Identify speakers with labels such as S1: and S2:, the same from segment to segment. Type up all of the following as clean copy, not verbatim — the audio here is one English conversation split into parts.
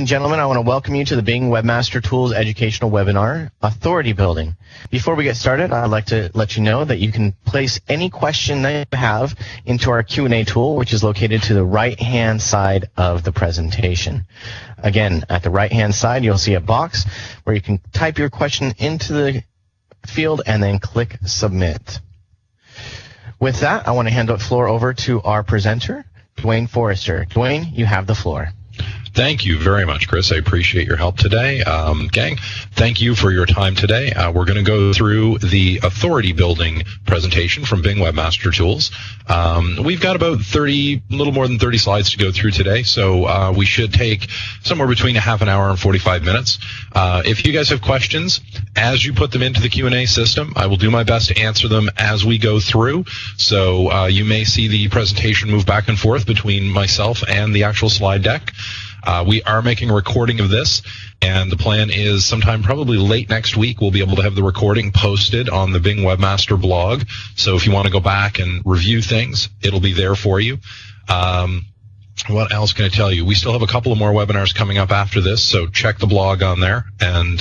S1: and gentlemen, I want to welcome you to the Bing Webmaster Tools educational webinar, Authority Building. Before we get started, I'd like to let you know that you can place any question that you have into our Q&A tool, which is located to the right-hand side of the presentation. Again, at the right-hand side, you'll see a box where you can type your question into the field and then click Submit. With that, I want to hand the floor over to our presenter, Dwayne Forrester. Dwayne, you have the floor.
S2: Thank you very much, Chris. I appreciate your help today. Gang, thank you for your time today. We're going to go through the authority building presentation from Bing Webmaster Tools. We've got about a little more than 30 slides to go through today, so we should take somewhere between a half an hour and 45 minutes. If you guys have questions, as you put them into the Q&A system, I will do my best to answer them as we go through. So you may see the presentation move back and forth between myself and the actual slide deck. We are making a recording of this, and the plan is sometime probably late next week we'll be able to have the recording posted on the Bing Webmaster blog. So if you want to go back and review things, it'll be there for you. What else can I tell you? We still have a couple of more webinars coming up after this, so check the blog on there and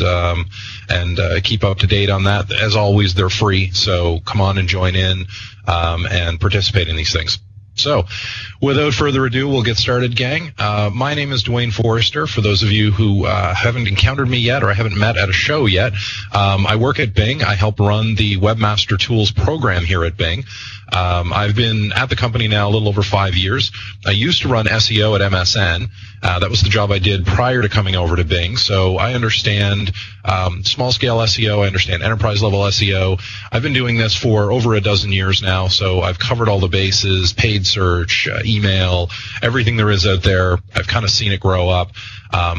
S2: keep up to date on that. As always, they're free, so come on and join in and participate in these things. So, without further ado, we'll get started, gang. My name is Dwayne Forrester. For those of you who haven't encountered me yet or I haven't met at a show yet, I work at Bing. I help run the Webmaster Tools program here at Bing. I've been at the company now a little over 5 years. I used to run SEO at MSN. That was the job I did prior to coming over to Bing. So I understand small-scale SEO. I understand enterprise-level SEO. I've been doing this for over a dozen years now, so I've covered all the bases, paid search, email, everything there is out there. I've kind of seen it grow up.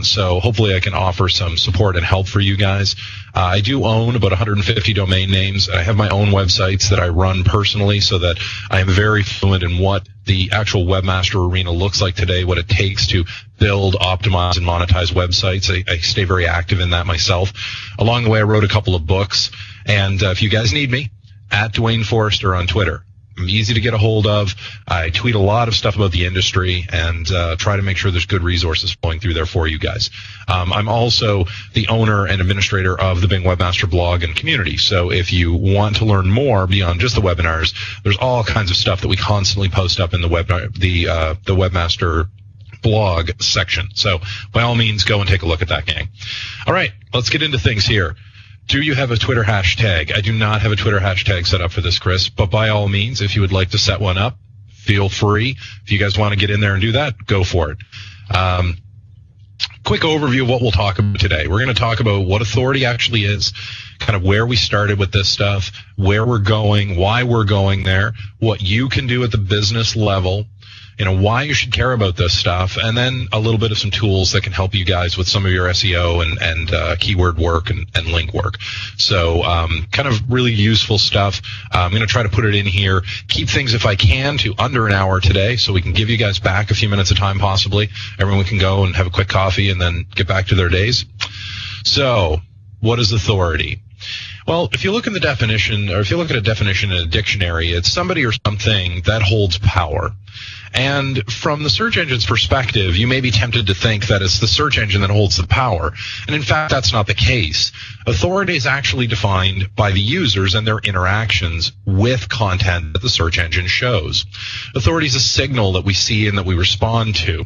S2: So hopefully I can offer some support and help for you guys. I do own about 150 domain names. I have my own websites that I run personally so that I am very fluent in what the actual webmaster arena looks like today, what it takes to build, optimize, and monetize websites. I stay very active in that myself. Along the way, I wrote a couple of books. And if you guys need me, at Dwayne Forrester on Twitter. I'm easy to get a hold of. I tweet a lot of stuff about the industry and try to make sure there's good resources flowing through there for you guys. I'm also the owner and administrator of the Bing Webmaster blog and community. So if you want to learn more beyond just the webinars, there's all kinds of stuff that we constantly post up in the Webmaster blog section. So by all means, go and take a look at that, gang. All right, let's get into things here. Do you have a Twitter hashtag? I do not have a Twitter hashtag set up for this, Chris, but by all means, if you would like to set one up, feel free. If you guys want to get in there and do that, go for it. Quick overview of what we'll talk about today. We're going to talk about what authority actually is, kind of where we started with this stuff, where we're going, why we're going there, what you can do at the business level, why you should care about this stuff, and then a little bit of some tools that can help you guys with some of your SEO and keyword work and link work. So kind of really useful stuff. I'm going to try to put it in here, keep things, if I can, to under an hour today so we can give you guys back a few minutes of time possibly. Everyone can go and have a quick coffee and then get back to their days. So what is authority? Well, if you look in the definition, or if you look at a definition in a dictionary, it's somebody or something that holds power. And from the search engine's perspective, you may be tempted to think that it's the search engine that holds the power. And in fact, that's not the case. Authority is actually defined by the users and their interactions with content that the search engine shows. Authority is a signal that we see and that we respond to.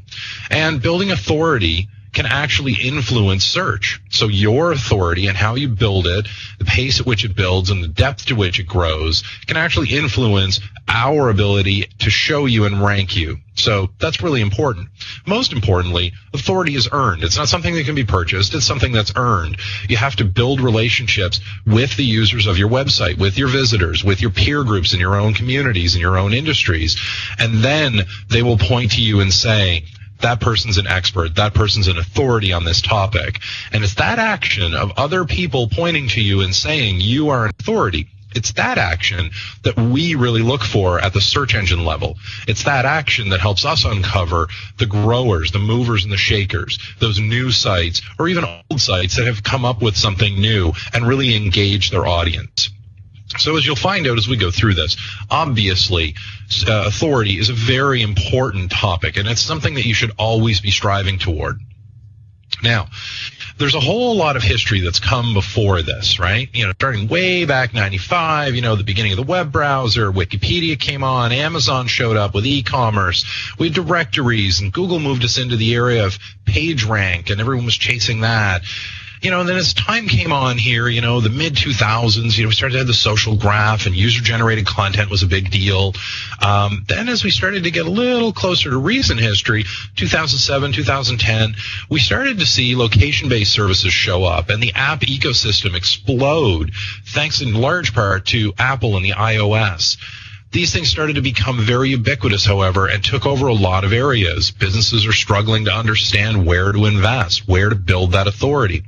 S2: And building authority can actually influence search. So your authority and how you build it, the pace at which it builds and the depth to which it grows can actually influence our ability to show you and rank you. So that's really important. Most importantly, authority is earned. It's not something that can be purchased. It's something that's earned. You have to build relationships with the users of your website, with your visitors, with your peer groups in your own communities, in your own industries. And then they will point to you and say, that person's an expert, that person's an authority on this topic. And it's that action of other people pointing to you and saying you are an authority. It's that action that we really look for at the search engine level. It's that action that helps us uncover the growers, the movers and the shakers, those new sites or even old sites that have come up with something new and really engage their audience. So as you'll find out as we go through this, obviously, authority is a very important topic, and it's something that you should always be striving toward. Now, there's a whole lot of history that's come before this, right? Starting way back 95, the beginning of the web browser, Wikipedia came on, Amazon showed up with e-commerce, we had directories, and Google moved us into the area of PageRank, and everyone was chasing that. And then as time came on here, the mid-2000s, we started to have the social graph, and user-generated content was a big deal. Then as we started to get a little closer to recent history, 2007, 2010, we started to see location-based services show up, and the app ecosystem explode, thanks in large part to Apple and the iOS. These things started to become very ubiquitous, however, and took over a lot of areas. Businesses are struggling to understand where to invest, where to build that authority.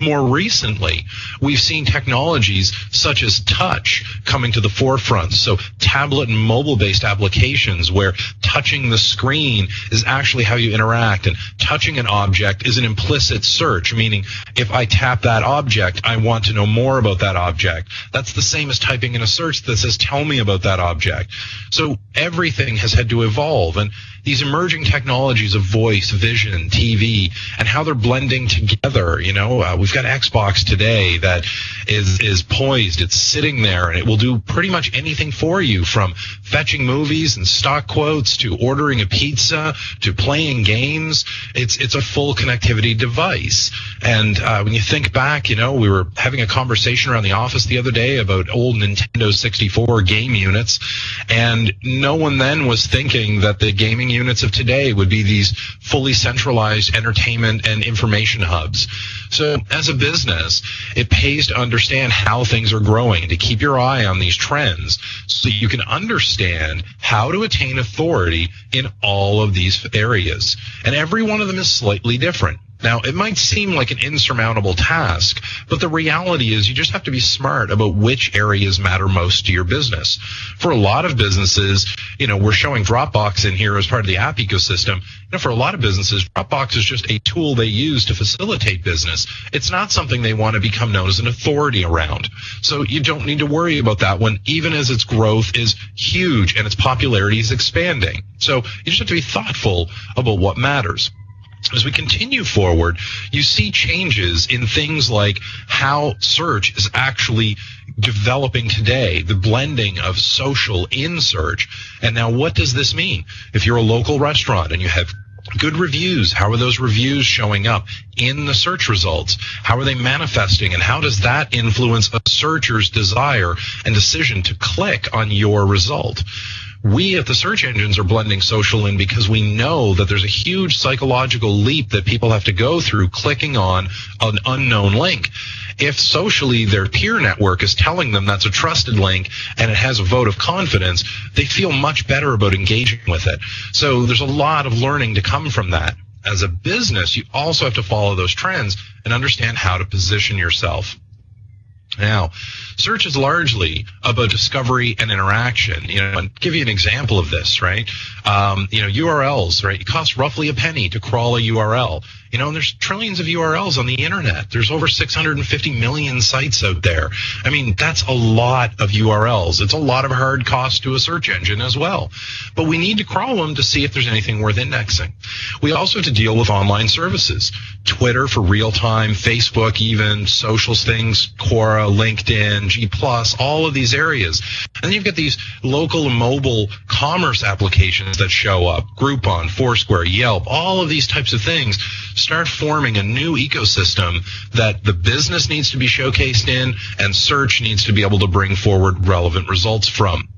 S2: More recently, we've seen technologies such as touch coming to the forefront. So tablet and mobile-based applications where touching the screen is actually how you interact, and touching an object is an implicit search, meaning if I tap that object, I want to know more about that object. That's the same as typing in a search that says, tell me about that object. So everything has had to evolve, and these emerging technologies of voice, vision, TV, and how they're blending together. We've got Xbox today that is poised. It's sitting there, and it will do pretty much anything for you, from fetching movies and stock quotes to ordering a pizza to playing games. It's a full connectivity device. And when you think back, we were having a conversation around the office the other day about old Nintendo 64 game units, and no one then was thinking that the gaming units of today would be these fully centralized entertainment and information hubs. So as a business, it pays to understand how things are growing and to keep your eye on these trends so you can understand how to attain authority in all of these areas. And every one of them is slightly different. Now, it might seem like an insurmountable task, but the reality is you just have to be smart about which areas matter most to your business. For a lot of businesses, we're showing Dropbox in here as part of the app ecosystem. For a lot of businesses, Dropbox is just a tool they use to facilitate business. It's not something they want to become known as an authority around. So you don't need to worry about that one, even as its growth is huge and its popularity is expanding. So you just have to be thoughtful about what matters. As we continue forward, you see changes in things like how search is actually developing today, the blending of social in search. And now what does this mean? If you're a local restaurant and you have good reviews, how are those reviews showing up in the search results? How are they manifesting, and how does that influence a searcher's desire and decision to click on your result? We at the search engines are blending social in because we know that there's a huge psychological leap that people have to go through clicking on an unknown link. If socially their peer network is telling them that's a trusted link and it has a vote of confidence, they feel much better about engaging with it. So there's a lot of learning to come from that. As a business, you also have to follow those trends and understand how to position yourself. Now, search is largely about discovery and interaction. And give you an example of this, right? URLs, right? It costs roughly a penny to crawl a URL. And there's trillions of URLs on the internet. There's over 650 million sites out there. I mean, that's a lot of URLs. It's a lot of hard cost to a search engine as well. But we need to crawl them to see if there's anything worth indexing. We also have to deal with online services. Twitter for real time, Facebook even, social things, Quora, LinkedIn, G+, all of these areas. And then you've got these local and mobile commerce applications that show up. Groupon, Foursquare, Yelp, all of these types of things start forming a new ecosystem that the business needs to be showcased in and search needs to be able to bring forward relevant results from.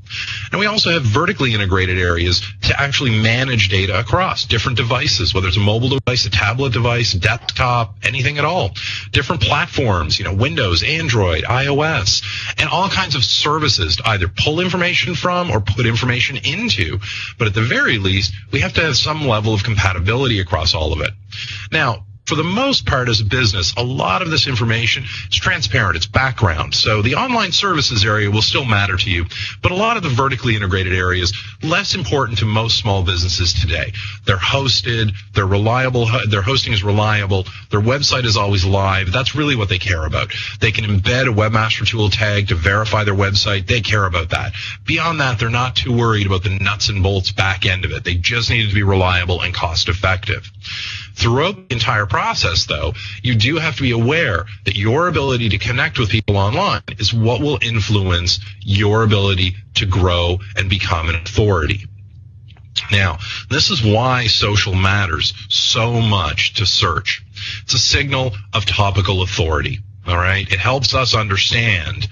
S2: And we also have vertically integrated areas to actually manage data across different devices, whether it's a mobile device, a tablet device, desktop, anything at all. Different platforms, Windows, Android, iOS, and all kinds of services to either pull information from or put information into. But at the very least, we have to have some level of compatibility across all of it. Now, for the most part as a business, a lot of this information is transparent. It's background. So the online services area will still matter to you, but a lot of the vertically integrated areas, less important to most small businesses today. They're hosted, they're reliable, their hosting is reliable, their website is always live. That's really what they care about. They can embed a webmaster tool tag to verify their website. They care about that. Beyond that, they're not too worried about the nuts and bolts back end of it. They just need it to be reliable and cost effective. Throughout the entire process, though, you do have to be aware that your ability to connect with people online is what will influence your ability to grow and become an authority. Now, this is why social matters so much to search. It's a signal of topical authority, all right? It helps us understand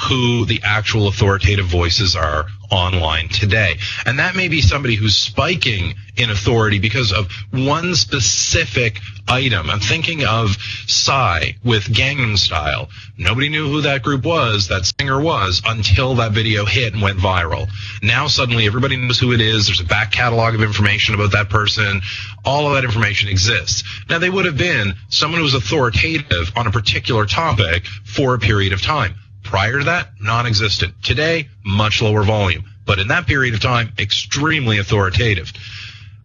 S2: who the actual authoritative voices are online today. And that may be somebody who's spiking in authority because of one specific item. I'm thinking of Psy with Gangnam Style. Nobody knew who that group was, that singer was, until that video hit and went viral. Now suddenly everybody knows who it is. There's a back catalog of information about that person. All of that information exists. Now, they would have been someone who was authoritative on a particular topic for a period of time. Prior to that, non-existent. Today, much lower volume. But in that period of time, extremely authoritative.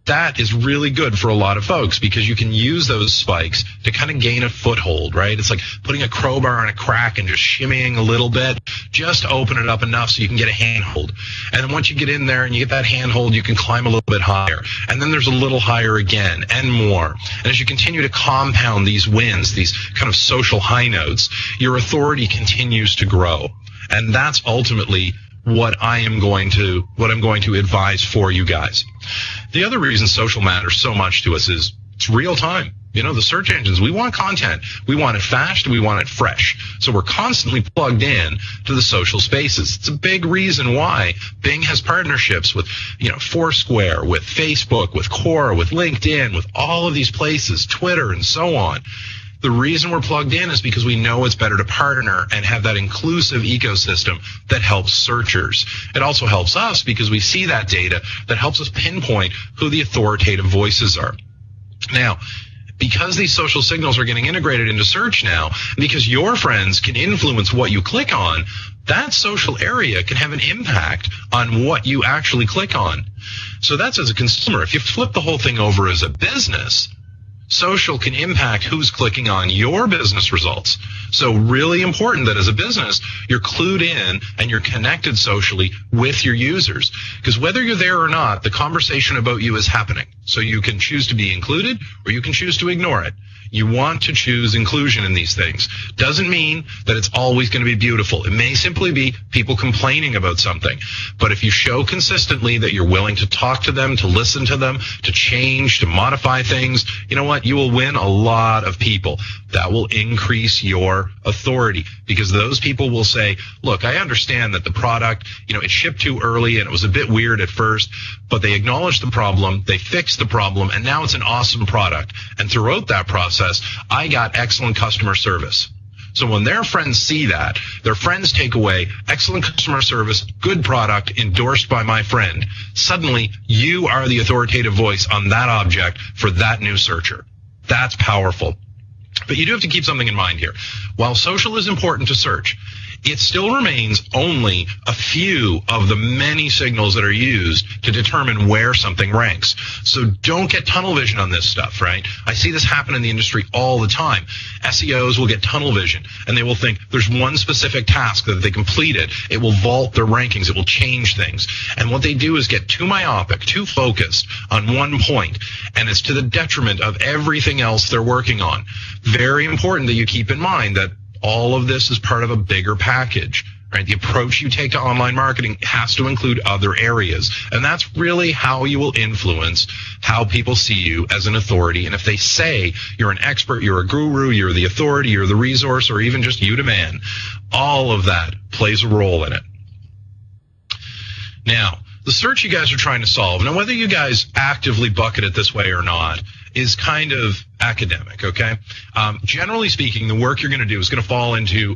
S2: That is really good for a lot of folks because you can use those spikes to kind of gain a foothold, right? It's like putting a crowbar on a crack and just shimmying a little bit, just to open it up enough so you can get a handhold. And then once you get in there and you get that handhold, you can climb a little bit higher. And then there's a little higher again and more. And as you continue to compound these wins, these kind of social high notes, your authority continues to grow. And that's ultimately what I'm going to advise for you guys. The other reason social matters so much to us is it's real time. You know, the search engines, we want content. We want it fast. We want it fresh. So we're constantly plugged in to the social spaces. It's a big reason why Bing has partnerships with, Foursquare, with Facebook, with Quora, with LinkedIn, with all of these places, Twitter, and so on. The reason we're plugged in is because we know it's better to partner and have that inclusive ecosystem that helps searchers. It also helps us because we see that data that helps us pinpoint who the authoritative voices are. Now, because these social signals are getting integrated into search now, because your friends can influence what you click on, that social area can have an impact on what you actually click on. So that's as a consumer. If you flip the whole thing over as a business, social can impact who's clicking on your business results. So really important that as a business, you're clued in and you're connected socially with your users. Because whether you're there or not, the conversation about you is happening. So you can choose to be included or you can choose to ignore it. You want to choose inclusion in these things. Doesn't mean that it's always going to be beautiful. It may simply be people complaining about something. But if you show consistently that you're willing to talk to them, to listen to them, to change, to modify things, you know what? You will win a lot of people. That will increase your authority because those people will say, look, I understand that the product, it shipped too early and it was a bit weird at first, but they acknowledged the problem, they fixed the problem, and now it's an awesome product. And throughout that process, I got excellent customer service. So when their friends see that, their friends take away excellent customer service, good product, endorsed by my friend, suddenly you are the authoritative voice on that object for that new searcher. That's powerful. But you do have to keep something in mind here. While social is important to search, it still remains only a few of the many signals that are used to determine where something ranks. So don't get tunnel vision on this stuff, right? I see this happen in the industry all the time. SEOs will get tunnel vision, and they will think there's one specific task that they completed. It will vault their rankings. It will change things. And what they do is get too myopic, too focused on one point, and it's to the detriment of everything else they're working on. Very important that you keep in mind that all of this is part of a bigger package, right? The approach you take to online marketing has to include other areas. And that's really how you will influence how people see you as an authority. And if they say you're an expert, you're a guru, you're the authority, you're the resource, or even just you demand, all of that plays a role in it. Now, the search you guys are trying to solve, now whether you guys actively bucket it this way or not, is kind of academic, okay? Generally speaking, the work you're going to do is going to fall into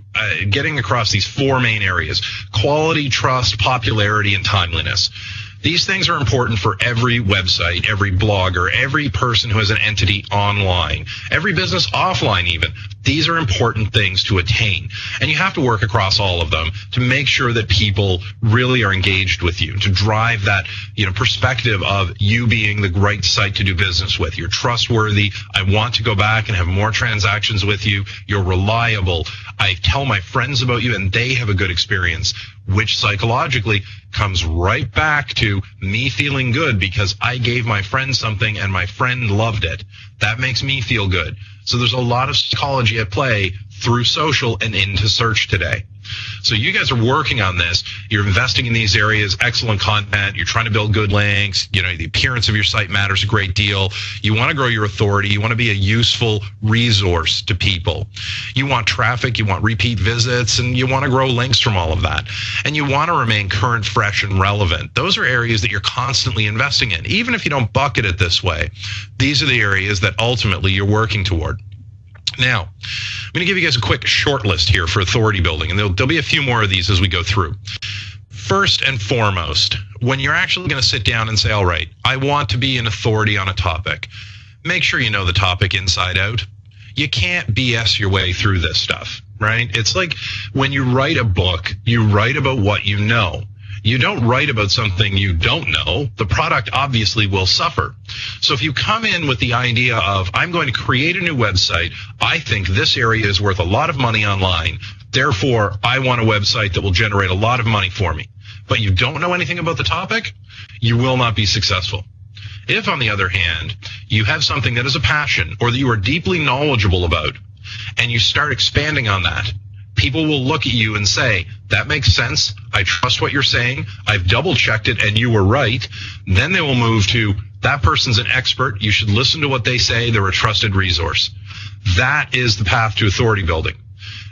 S2: getting across these four main areas: quality, trust, popularity, and timeliness. These things are important for every website, every blogger, every person who has an entity online, every business offline even. These are important things to attain. And you have to work across all of them to make sure that people really are engaged with you, to drive that, perspective of you being the right site to do business with. You're trustworthy. I want to go back and have more transactions with you. You're reliable. I tell my friends about you and they have a good experience, which psychologically comes right back to me feeling good because I gave my friend something and my friend loved it. That makes me feel good. So there's a lot of psychology at play through social and into search today. So you guys are working on this. You're investing in these areas, excellent content. You're trying to build good links. You know, the appearance of your site matters a great deal. You want to grow your authority. You want to be a useful resource to people. You want traffic. You want repeat visits, and you want to grow links from all of that. And you want to remain current, fresh, and relevant. Those are areas that you're constantly investing in. Even if you don't bucket it this way, these are the areas that ultimately you're working toward. Now, I'm going to give you guys a quick short list here for authority building, and there'll be a few more of these as we go through. First and foremost, when you're actually going to sit down and say, all right, I want to be an authority on a topic, make sure you know the topic inside out. You can't BS your way through this stuff, right? It's like when you write a book, you write about what you know. You don't write about something you don't know. The product obviously will suffer. So if you come in with the idea of, I'm going to create a new website, I think this area is worth a lot of money online, therefore I want a website that will generate a lot of money for me, but you don't know anything about the topic, you will not be successful. If, on the other hand, you have something that is a passion or that you are deeply knowledgeable about, and you start expanding on that, people will look at you and say, that makes sense. I trust what you're saying. I've double checked it and you were right. Then they will move to, that person's an expert. You should listen to what they say. They're a trusted resource. That is the path to authority building.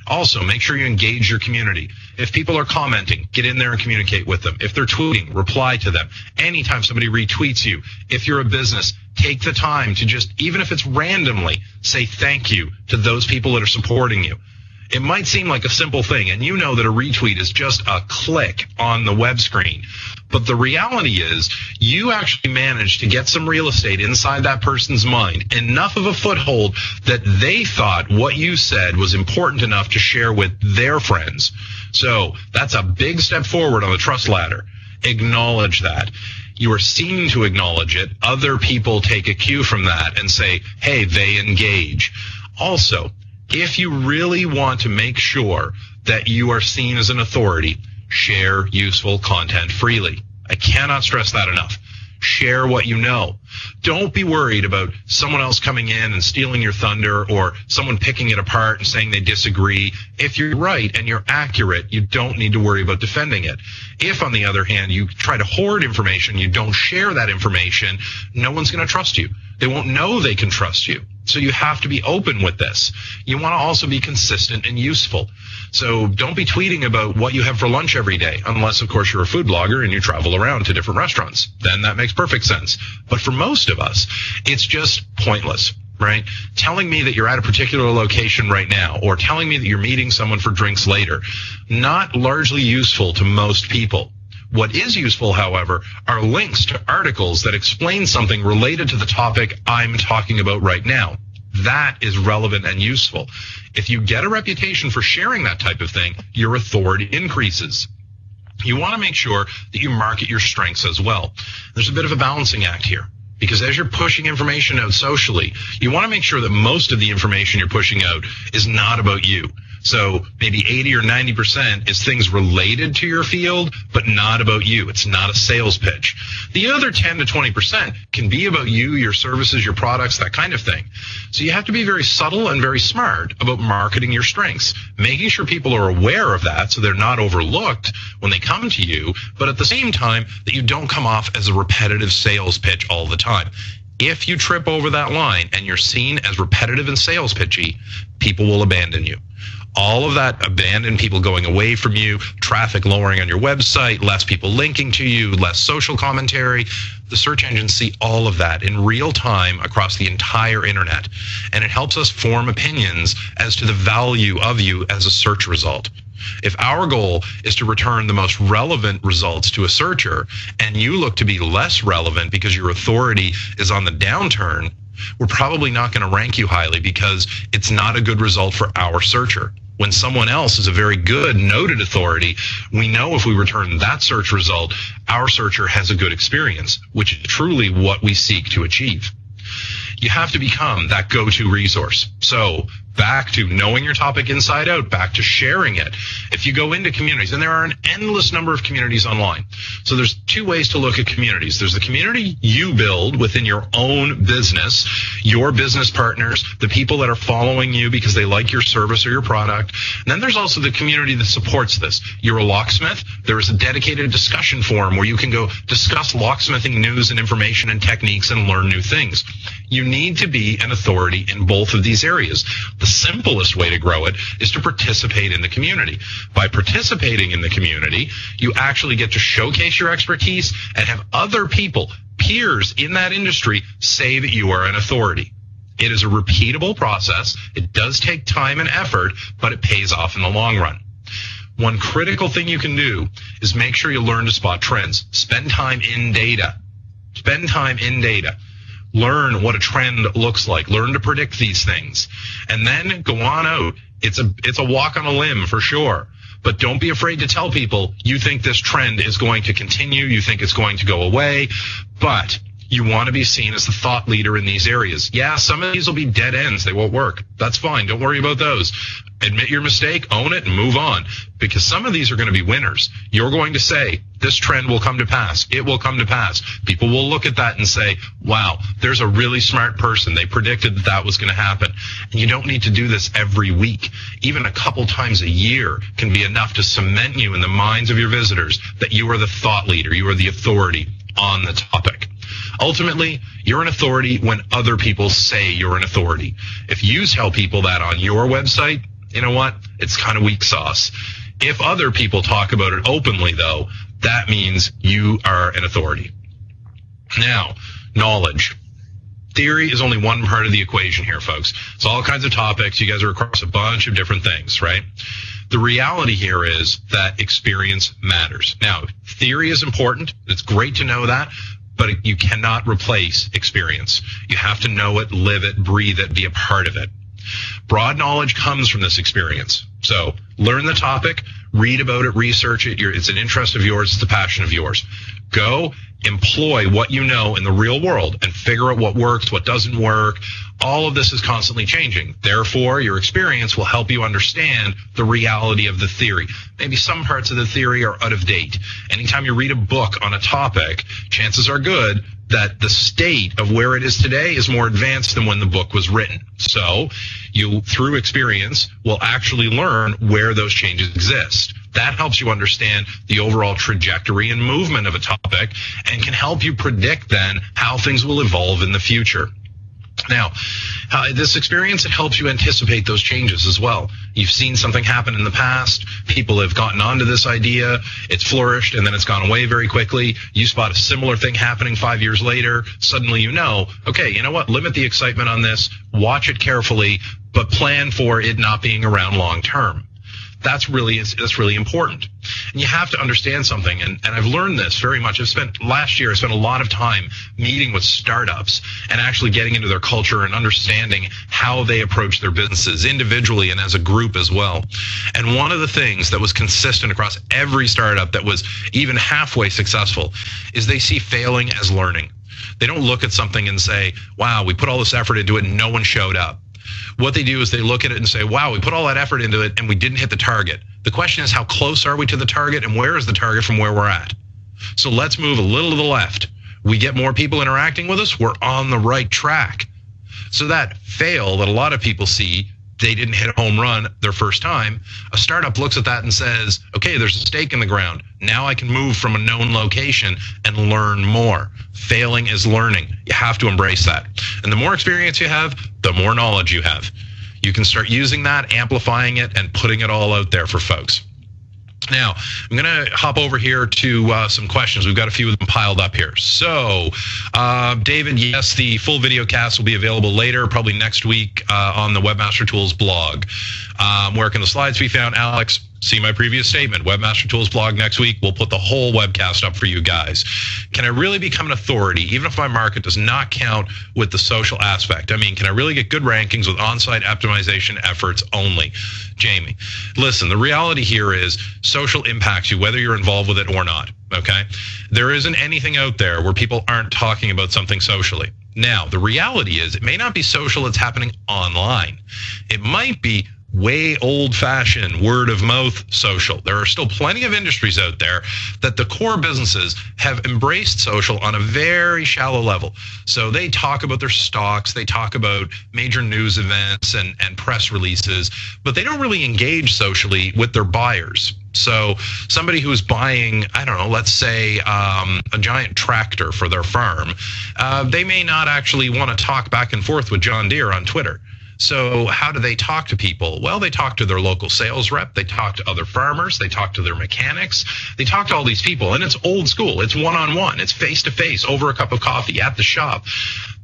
S2: Also, make sure you engage your community. If people are commenting, get in there and communicate with them. If they're tweeting, reply to them. Anytime somebody retweets you, if you're a business, take the time to just, even if it's randomly, say thank you to those people that are supporting you. It might seem like a simple thing, and you know that a retweet is just a click on the web screen. But the reality is you actually managed to get some real estate inside that person's mind, enough of a foothold that they thought what you said was important enough to share with their friends. So that's a big step forward on the trust ladder. Acknowledge that. You are seen to acknowledge it. Other people take a cue from that and say, hey, they engage. Also, if you really want to make sure that you are seen as an authority, share useful content freely. I cannot stress that enough. Share what you know. Don't be worried about someone else coming in and stealing your thunder or someone picking it apart and saying they disagree. If you're right and you're accurate, you don't need to worry about defending it. If, on the other hand, you try to hoard information, you don't share that information, no one's going to trust you. They won't know they can trust you. So you have to be open with this. You want to also be consistent and useful. So don't be tweeting about what you have for lunch every day, unless, of course, you're a food blogger and you travel around to different restaurants. Then that makes perfect sense. But for most of us, it's just pointless, right? Telling me that you're at a particular location right now or telling me that you're meeting someone for drinks later, not largely useful to most people. What is useful, however, are links to articles that explain something related to the topic I'm talking about right now. That is relevant and useful. If you get a reputation for sharing that type of thing, your authority increases. You want to make sure that you market your strengths as well. There's a bit of a balancing act here, because as you're pushing information out socially, you want to make sure that most of the information you're pushing out is not about you. So maybe 80 or 90% is things related to your field, but not about you. It's not a sales pitch. The other 10 to 20% can be about you, your services, your products, that kind of thing. So you have to be very subtle and very smart about marketing your strengths, making sure people are aware of that so they're not overlooked when they come to you, but at the same time that you don't come off as a repetitive sales pitch all the time. If you trip over that line and you're seen as repetitive and sales pitchy, people will abandon you. All of that abandon, people going away from you, traffic lowering on your website, less people linking to you, less social commentary. The search engines see all of that in real time across the entire internet. And it helps us form opinions as to the value of you as a search result. If our goal is to return the most relevant results to a searcher, and you look to be less relevant because your authority is on the downturn, we're probably not going to rank you highly because it's not a good result for our searcher. When someone else is a very good, noted authority, we know if we return that search result, our searcher has a good experience, which is truly what we seek to achieve. you have to become that go-to resource. So back to knowing your topic inside out, back to sharing it. If you go into communities, and there are an endless number of communities online. So there's two ways to look at communities. There's the community you build within your own business, your business partners, the people that are following you because they like your service or your product. And then there's also the community that supports this. You're a locksmith. There is a dedicated discussion forum where you can go discuss locksmithing news and information and techniques and learn new things. You need to be an authority in both of these areas. The simplest way to grow it is to participate in the community. By participating in the community, you actually get to showcase your expertise and have other people, peers in that industry, say that you are an authority. It is a repeatable process. It does take time and effort, but it pays off in the long run. One critical thing you can do is make sure you learn to spot trends. Spend time in data. Spend time in data. Learn what a trend looks like. Learn to predict these things. And then go on out. It's a walk on a limb for sure. But don't be afraid to tell people you think this trend is going to continue. You think it's going to go away. But you want to be seen as the thought leader in these areas. Yeah, some of these will be dead ends. They won't work. That's fine. Don't worry about those. Admit your mistake, own it, and move on. Because some of these are going to be winners. You're going to say, this trend will come to pass. It will come to pass. People will look at that and say, wow, there's a really smart person. They predicted that that was going to happen. And you don't need to do this every week. Even a couple times a year can be enough to cement you in the minds of your visitors that you are the thought leader. You are the authority on the topic. Ultimately, you're an authority when other people say you're an authority. If you tell people that on your website, you know what? It's kind of weak sauce. If other people talk about it openly, though, that means you are an authority. Now, knowledge. Theory is only one part of the equation here, folks. It's all kinds of topics. You guys are across a bunch of different things, right? The reality here is that experience matters. Now, theory is important. It's great to know that. But you cannot replace experience. You have to know it, live it, breathe it, be a part of it. Broad knowledge comes from this experience. So learn the topic, read about it, research it. It's an interest of yours. It's a passion of yours. Go employ what you know in the real world and figure out what works, what doesn't work. All of this is constantly changing. Therefore, your experience will help you understand the reality of the theory. Maybe some parts of the theory are out of date. Anytime you read a book on a topic, chances are good that the state of where it is today is more advanced than when the book was written. So you, through experience, will actually learn where those changes exist. That helps you understand the overall trajectory and movement of a topic and can help you predict then how things will evolve in the future. Now, this experience, it helps you anticipate those changes as well. You've seen something happen in the past. People have gotten onto this idea. It's flourished, and then it's gone away very quickly. You spot a similar thing happening 5 years later. Suddenly you know, okay, you know what? Limit the excitement on this. Watch it carefully, but plan for it not being around long term. That's really important. And you have to understand something, and I've learned this very much. Last year, I spent a lot of time meeting with startups and actually getting into their culture and understanding how they approach their businesses individually and as a group as well. And one of the things that was consistent across every startup that was even halfway successful is they see failing as learning. They don't look at something and say, wow, we put all this effort into it and no one showed up. What they do is they look at it and say, wow, we put all that effort into it and we didn't hit the target. The question is, how close are we to the target and where is the target from where we're at? So let's move a little to the left. We get more people interacting with us. We're on the right track. So that fail that a lot of people see, they didn't hit a home run their first time. A startup looks at that and says, okay, there's a stake in the ground. Now I can move from a known location and learn more. Failing is learning. You have to embrace that. And the more experience you have, the more knowledge you have. You can start using that, amplifying it, and putting it all out there for folks. Now, I'm going to hop over here to some questions. We've got a few of them piled up here. So, David, yes, the full video cast will be available later, probably next week on the Webmaster Tools blog. Where can the slides be found? Alex, see my previous statement. Webmaster Tools blog next week. We'll put the whole webcast up for you guys. Can I really become an authority, even if my market does not count with the social aspect? I mean, can I really get good rankings with on-site optimization efforts only? Jamie, listen, the reality here is social impacts you whether you're involved with it or not, okay? There isn't anything out there where people aren't talking about something socially. Now, the reality is it may not be social, it's happening online. It might be way old-fashioned word-of-mouth social. There are still plenty of industries out there that the core businesses have embraced social on a very shallow level. So they talk about their stocks, they talk about major news events and press releases, but they don't really engage socially with their buyers. So somebody who's buying, I don't know, let's say a giant tractor for their farm, they may not actually want to talk back and forth with John Deere on Twitter. So how do they talk to people? Well, they talk to their local sales rep. They talk to other farmers. They talk to their mechanics. They talk to all these people. And it's old school. It's one-on-one. It's face-to-face over a cup of coffee at the shop.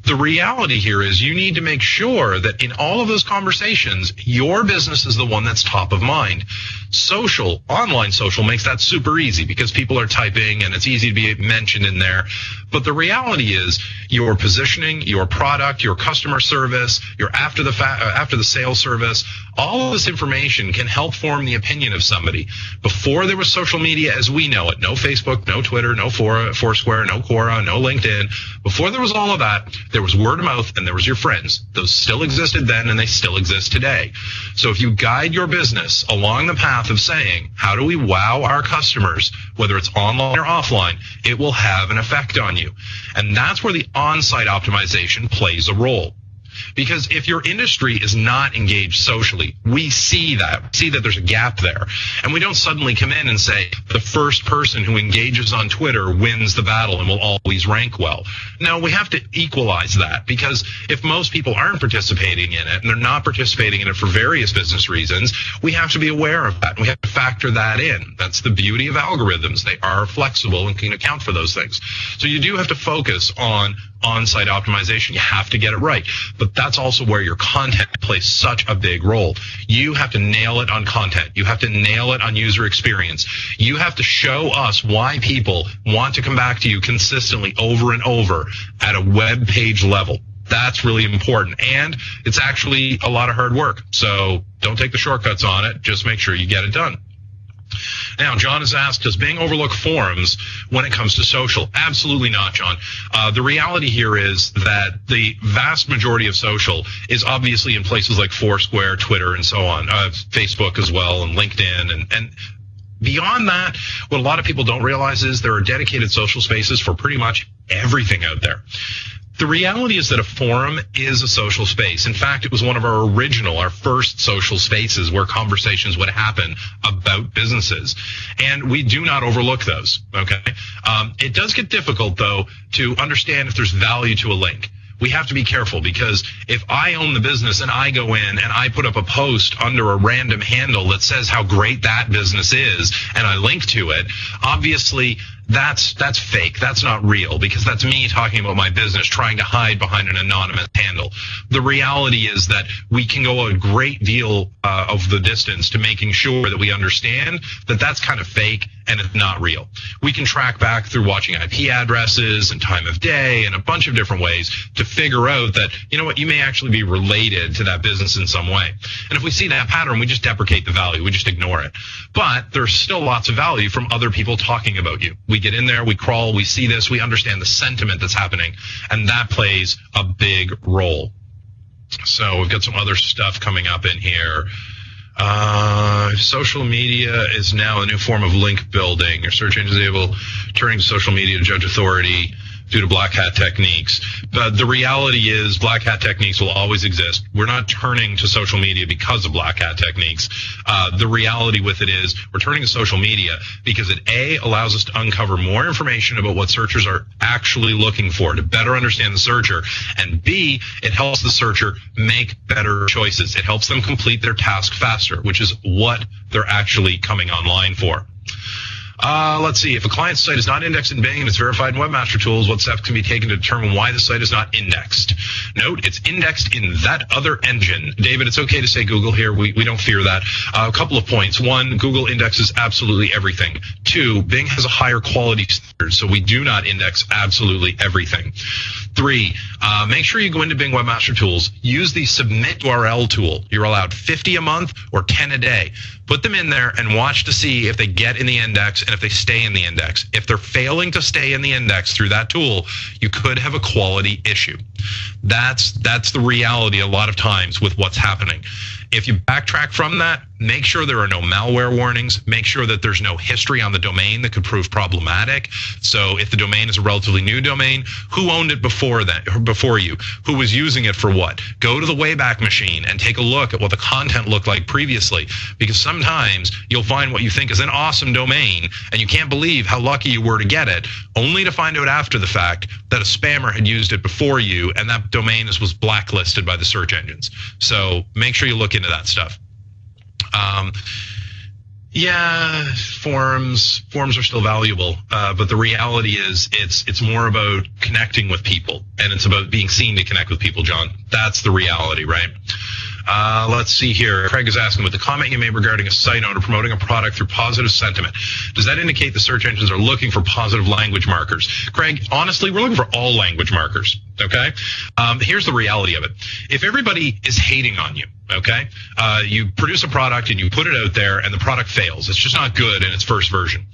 S2: The reality here is you need to make sure that in all of those conversations, your business is the one that's top of mind. Social, online social makes that super easy because people are typing and it's easy to be mentioned in there. But the reality is your positioning, your product, your customer service, your after the sales service, all of this information can help form the opinion of somebody. Before there was social media as we know it, no Facebook, no Twitter, no Foursquare, no Quora, no LinkedIn. Before there was all of that, there was word of mouth and there was your friends. Those still existed then and they still exist today. So if you guide your business along the path of saying, how do we wow our customers, whether it's online or offline, it will have an effect on you. And that's where the on-site optimization plays a role. Because if your industry is not engaged socially, we see that there's a gap there. And we don't suddenly come in and say the first person who engages on Twitter wins the battle and will always rank well. No, we have to equalize that, because if most people aren't participating in it and they're not participating in it for various business reasons, we have to be aware of that. We have to factor that in. That's the beauty of algorithms. They are flexible and can account for those things. So you do have to focus on on-site optimization. You have to get it right. But that's also where your content plays such a big role. You have to nail it on content. You have to nail it on user experience. You have to show us why people want to come back to you consistently over and over at a web page level. That's really important. And it's actually a lot of hard work. So don't take the shortcuts on it. Just make sure you get it done. Now, John has asked, does Bing overlook forums when it comes to social? Absolutely not, John. The reality here is that the vast majority of social is obviously in places like Foursquare, Twitter, and so on, Facebook as well, and LinkedIn, and beyond that, what a lot of people don't realize is there are dedicated social spaces for pretty much everything out there. The reality is that a forum is a social space. In fact, it was one of our first social spaces where conversations would happen about businesses. And we do not overlook those, okay? It does get difficult, though, to understand if there's value to a link. We have to be careful, because if I own the business and I go in and I put up a post under a random handle that says how great that business is and I link to it, obviously that's fake. That's not real, because that's me talking about my business, trying to hide behind an anonymous handle. The reality is that we can go a great deal of the distance to making sure that we understand that that's kind of fake and it's not real. We can track back through watching IP addresses and time of day and a bunch of different ways to figure out that, you know what, you may actually be related to that business in some way. And if we see that pattern, we just deprecate the value. We just ignore it. But there's still lots of value from other people talking about you. We get in there, we crawl, we see this, we understand the sentiment that's happening, and that plays a big role. So we've got some other stuff coming up in here. Social media is now a new form of link building. Your search engine is able turning to social media to judge authority due to black hat techniques. But the reality is black hat techniques will always exist. We're not turning to social media because of black hat techniques. The reality with it is we're turning to social media because it A, allows us to uncover more information about what searchers are actually looking for to better understand the searcher, and B, it helps the searcher make better choices. It helps them complete their task faster, which is what they're actually coming online for. Let's see. If a client's site is not indexed in Bing and it's verified in Webmaster Tools, what steps can be taken to determine why the site is not indexed? Note, it's indexed in that other engine. David, it's okay to say Google here. We don't fear that. A couple of points. One, Google indexes absolutely everything. Two, Bing has a higher quality standard, so we do not index absolutely everything. Three, make sure you go into Bing Webmaster Tools. Use the Submit URL tool. You're allowed 50 a month or 10 a day. Put them in there and watch to see if they get in the index and and if they stay in the index. If they're failing to stay in the index through that tool, you could have a quality issue. That's the reality a lot of times with what's happening. If you backtrack from that, make sure there are no malware warnings. Make sure that there's no history on the domain that could prove problematic. So if the domain is a relatively new domain, who owned it before you? Who was using it for what? Go to the Wayback Machine and take a look at what the content looked like previously, because sometimes you'll find what you think is an awesome domain and you can't believe how lucky you were to get it, only to find out after the fact that a spammer had used it before you and that domain was blacklisted by the search engines. So make sure you look into that stuff. Forums are still valuable, but the reality is it's more about connecting with people, and it's about being seen to connect with people, John. That's the reality, right? Let's see here. Craig is asking, with the comment you made regarding a site owner promoting a product through positive sentiment, does that indicate the search engines are looking for positive language markers? Craig, honestly, we're looking for all language markers, okay? Here's the reality of it. If everybody is hating on you, okay, you produce a product and you put it out there and the product fails, it's just not good in its first version,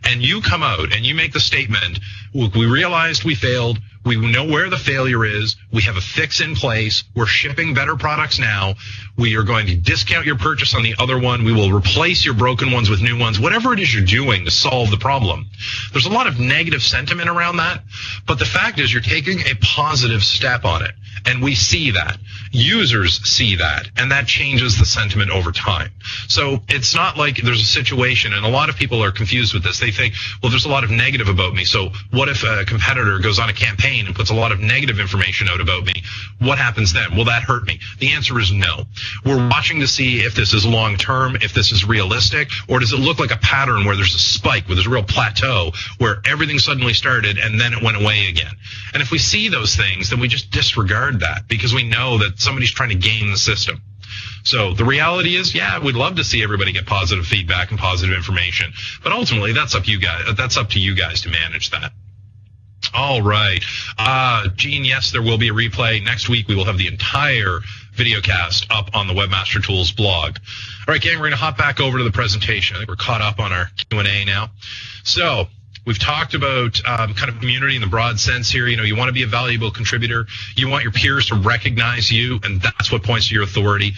S2: and you come out and you make the statement, look, we realized we failed, we know where the failure is, we have a fix in place, we're shipping better products now, we are going to discount your purchase on the other one, we will replace your broken ones with new ones, whatever it is you're doing to solve the problem. There's a lot of negative sentiment around that, but the fact is you're taking a positive step on it, and we see that. Users see that, and that changes the sentiment over time. So it's not like there's a situation, and a lot of people are confused with this. They think, well, there's a lot of negative about me, so what if a competitor goes on a campaign and puts a lot of negative information out about me? What happens then? Will that hurt me? The answer is no. We're watching to see if this is long-term, if this is realistic, or does it look like a pattern where there's a spike, where there's a real plateau, where everything suddenly started and then it went away again. And if we see those things, then we just disregard that, because we know that somebody's trying to game the system. So the reality is, yeah, we'd love to see everybody get positive feedback and positive information, but ultimately that's up to you guys to manage that. All right. Gene, yes, there will be a replay. Next week we will have the entire video cast up on the Webmaster Tools blog. All right, gang, we're going to hop back over to the presentation. I think we're caught up on our Q&A now. So we've talked about kind of community in the broad sense here. You know, you want to be a valuable contributor. You want your peers to recognize you, and that's what points to your authority.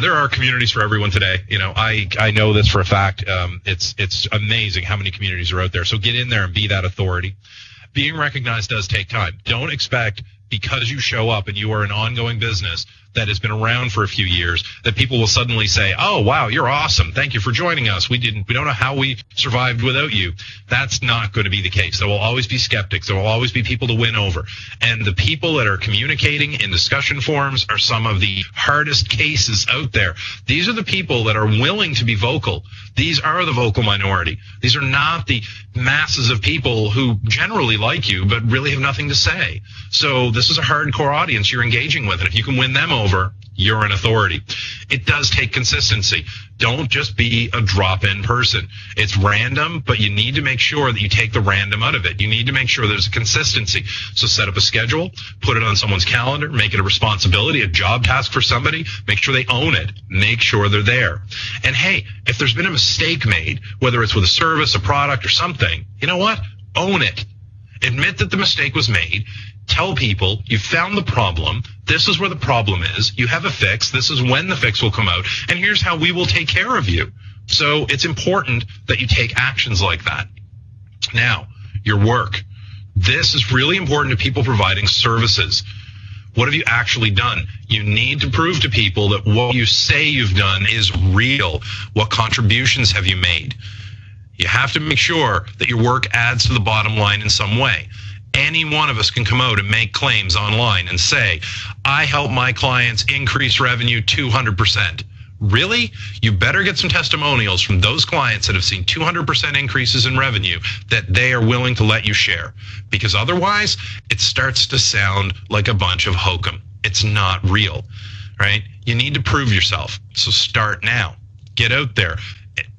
S2: There are communities for everyone today. You know, I know this for a fact. It's amazing how many communities are out there. So get in there and be that authority. Being recognized does take time. Don't expect, because you show up and you are an ongoing business that has been around for a few years, that people will suddenly say, oh, wow, you're awesome. Thank you for joining us. We don't know how we survived without you. That's not going to be the case. There will always be skeptics. There will always be people to win over. And the people that are communicating in discussion forums are some of the hardest cases out there. These are the people that are willing to be vocal. These are the vocal minority. These are not the masses of people who generally like you but really have nothing to say. So this is a hardcore audience you're engaging with, and if you can win them over, you're an authority. It does take consistency. Don't just be a drop-in person. It's random, but you need to make sure that you take the random out of it. You need to make sure there's a consistency. So set up a schedule, put it on someone's calendar, make it a responsibility, a job task for somebody, make sure they own it, make sure they're there. And hey, if there's been a mistake made, whether it's with a service, a product, or something, you know what? Own it. Admit that the mistake was made. Tell people you found the problem. This is where the problem is. You have a fix. This is when the fix will come out. And here's how we will take care of you. So it's important that you take actions like that. Now, your work. This is really important to people providing services. What have you actually done? You need to prove to people that what you say you've done is real. What contributions have you made? You have to make sure that your work adds to the bottom line in some way. Any one of us can come out and make claims online and say, I help my clients increase revenue 200%. Really? You better get some testimonials from those clients that have seen 200% increases in revenue that they are willing to let you share. Because otherwise, it starts to sound like a bunch of hokum. It's not real, right? You need to prove yourself. So start now. Get out there.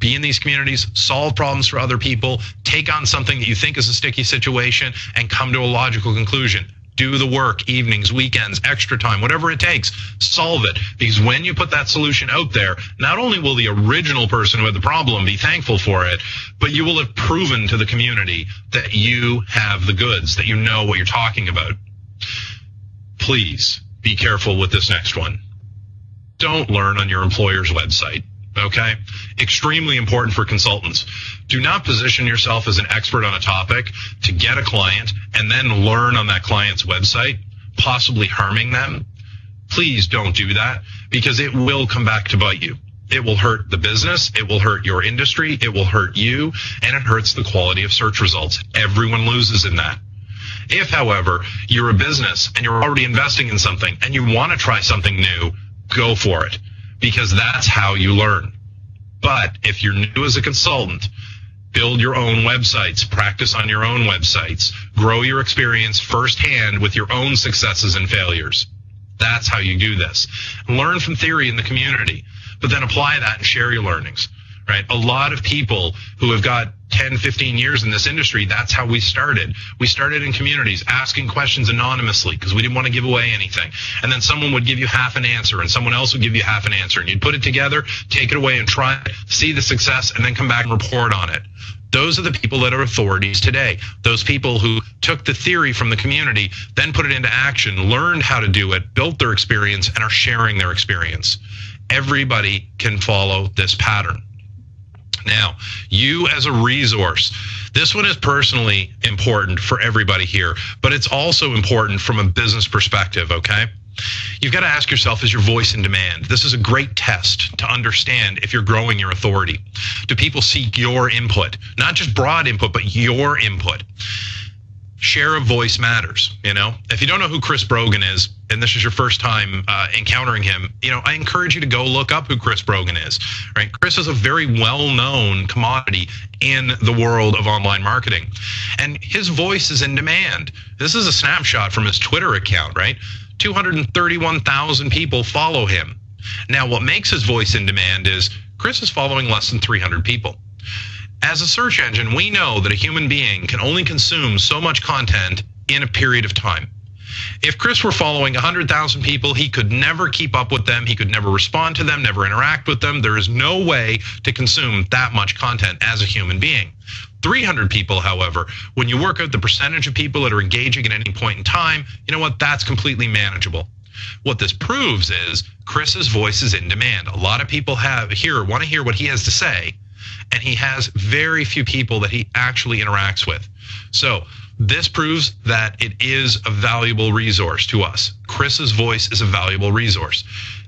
S2: Be in these communities, solve problems for other people, take on something that you think is a sticky situation, and come to a logical conclusion. Do the work, evenings, weekends, extra time, whatever it takes. Solve it. Because when you put that solution out there, not only will the original person who had the problem be thankful for it, but you will have proven to the community that you have the goods, that you know what you're talking about. Please be careful with this next one. Don't learn on your employer's website. Okay? Extremely important for consultants. Do not position yourself as an expert on a topic to get a client and then learn on that client's website, possibly harming them. Please don't do that, because it will come back to bite you. It will hurt the business, it will hurt your industry, it will hurt you, and it hurts the quality of search results. Everyone loses in that. If, however, you're a business and you're already investing in something and you want to try something new, go for it, because that's how you learn. But if you're new as a consultant, build your own websites, practice on your own websites, grow your experience firsthand with your own successes and failures. That's how you do this. Learn from theory in the community, but then apply that and share your learnings, right? A lot of people who have got 10, 15 years in this industry, that's how we started. We started in communities asking questions anonymously because we didn't want to give away anything. And then someone would give you half an answer and someone else would give you half an answer. And you'd put it together, take it away and try it, see the success, and then come back and report on it. Those are the people that are authorities today. Those people who took the theory from the community, then put it into action, learned how to do it, built their experience, and are sharing their experience. Everybody can follow this pattern. Now, you as a resource, this one is personally important for everybody here, but it's also important from a business perspective, okay? You've got to ask yourself, is your voice in demand? This is a great test to understand if you're growing your authority. Do people seek your input? Not just broad input, but your input. Share of voice matters, you know? If you don't know who Chris Brogan is, and this is your first time encountering him, you know, I encourage you to go look up who Chris Brogan is, right? Chris is a very well-known commodity in the world of online marketing, and his voice is in demand. This is a snapshot from his Twitter account, right? 231,000 people follow him. Now, what makes his voice in demand is Chris is following less than 300 people. As a search engine, we know that a human being can only consume so much content in a period of time. If Chris were following 100,000 people, he could never keep up with them. He could never respond to them, never interact with them. There is no way to consume that much content as a human being. 300 people, however, when you work out the percentage of people that are engaging at any point in time, you know what? That's completely manageable. What this proves is Chris's voice is in demand. A lot of people want to hear what he has to say, and he has very few people that he actually interacts with. So this proves that it is a valuable resource to us. Chris's voice is a valuable resource.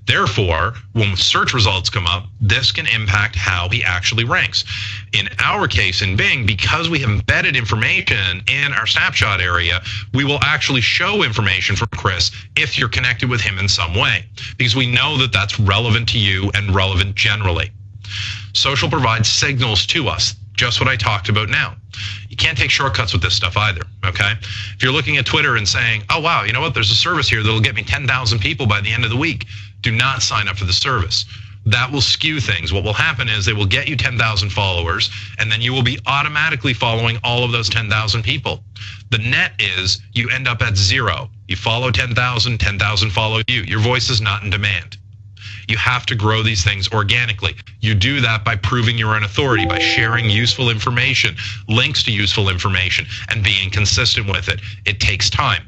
S2: Therefore, when search results come up, this can impact how he actually ranks. In our case in Bing, because we have embedded information in our snapshot area, we will actually show information from Chris if you're connected with him in some way, because we know that that's relevant to you and relevant generally. Social provides signals to us, just what I talked about now. You can't take shortcuts with this stuff either, okay? If you're looking at Twitter and saying, oh, wow, you know what, there's a service here that'll get me 10,000 people by the end of the week, do not sign up for the service. That will skew things. What will happen is they will get you 10,000 followers, and then you will be automatically following all of those 10,000 people. The net is you end up at zero. You follow 10,000, 10,000 follow you. Your voice is not in demand. You have to grow these things organically. You do that by proving you're an authority, by sharing useful information, links to useful information, and being consistent with it. It takes time.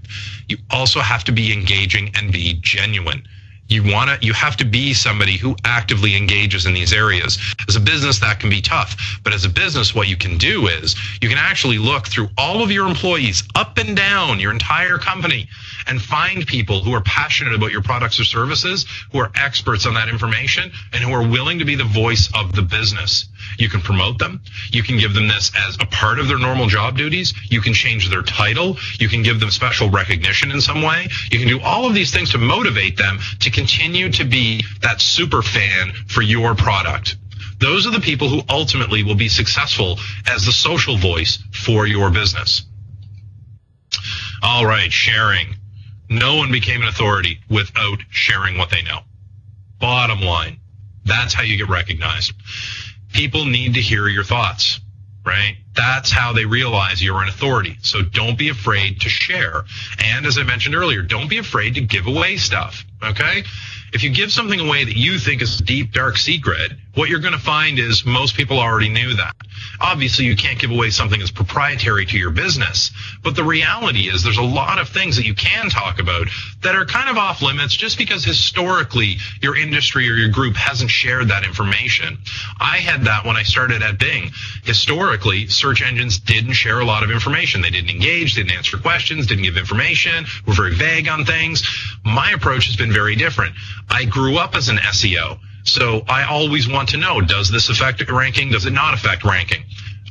S2: You also have to be engaging and be genuine. You have to be somebody who actively engages in these areas. As a business, that can be tough. But as a business, what you can do is you can actually look through all of your employees up and down your entire company and find people who are passionate about your products or services, who are experts on that information, and who are willing to be the voice of the business. You can promote them. You can give them this as a part of their normal job duties. You can change their title. You can give them special recognition in some way. You can do all of these things to motivate them to continue to be that super fan for your product. Those are the people who ultimately will be successful as the social voice for your business. All right, sharing. No one became an authority without sharing what they know. Bottom line, that's how you get recognized. People need to hear your thoughts. right? That's how they realize you're an authority. So don't be afraid to share. And as I mentioned earlier, don't be afraid to give away stuff, okay? If you give something away that you think is a deep, dark secret, what you're going to find is most people already knew that. Obviously, you can't give away something that's proprietary to your business, but the reality is there's a lot of things that you can talk about that are kind of off limits just because historically your industry or your group hasn't shared that information. I had that when I started at Bing. Historically, search engines didn't share a lot of information. They didn't engage, didn't answer questions, didn't give information, were very vague on things. My approach has been very different. I grew up as an SEO. So I always want to know, does this affect ranking? Does it not affect ranking?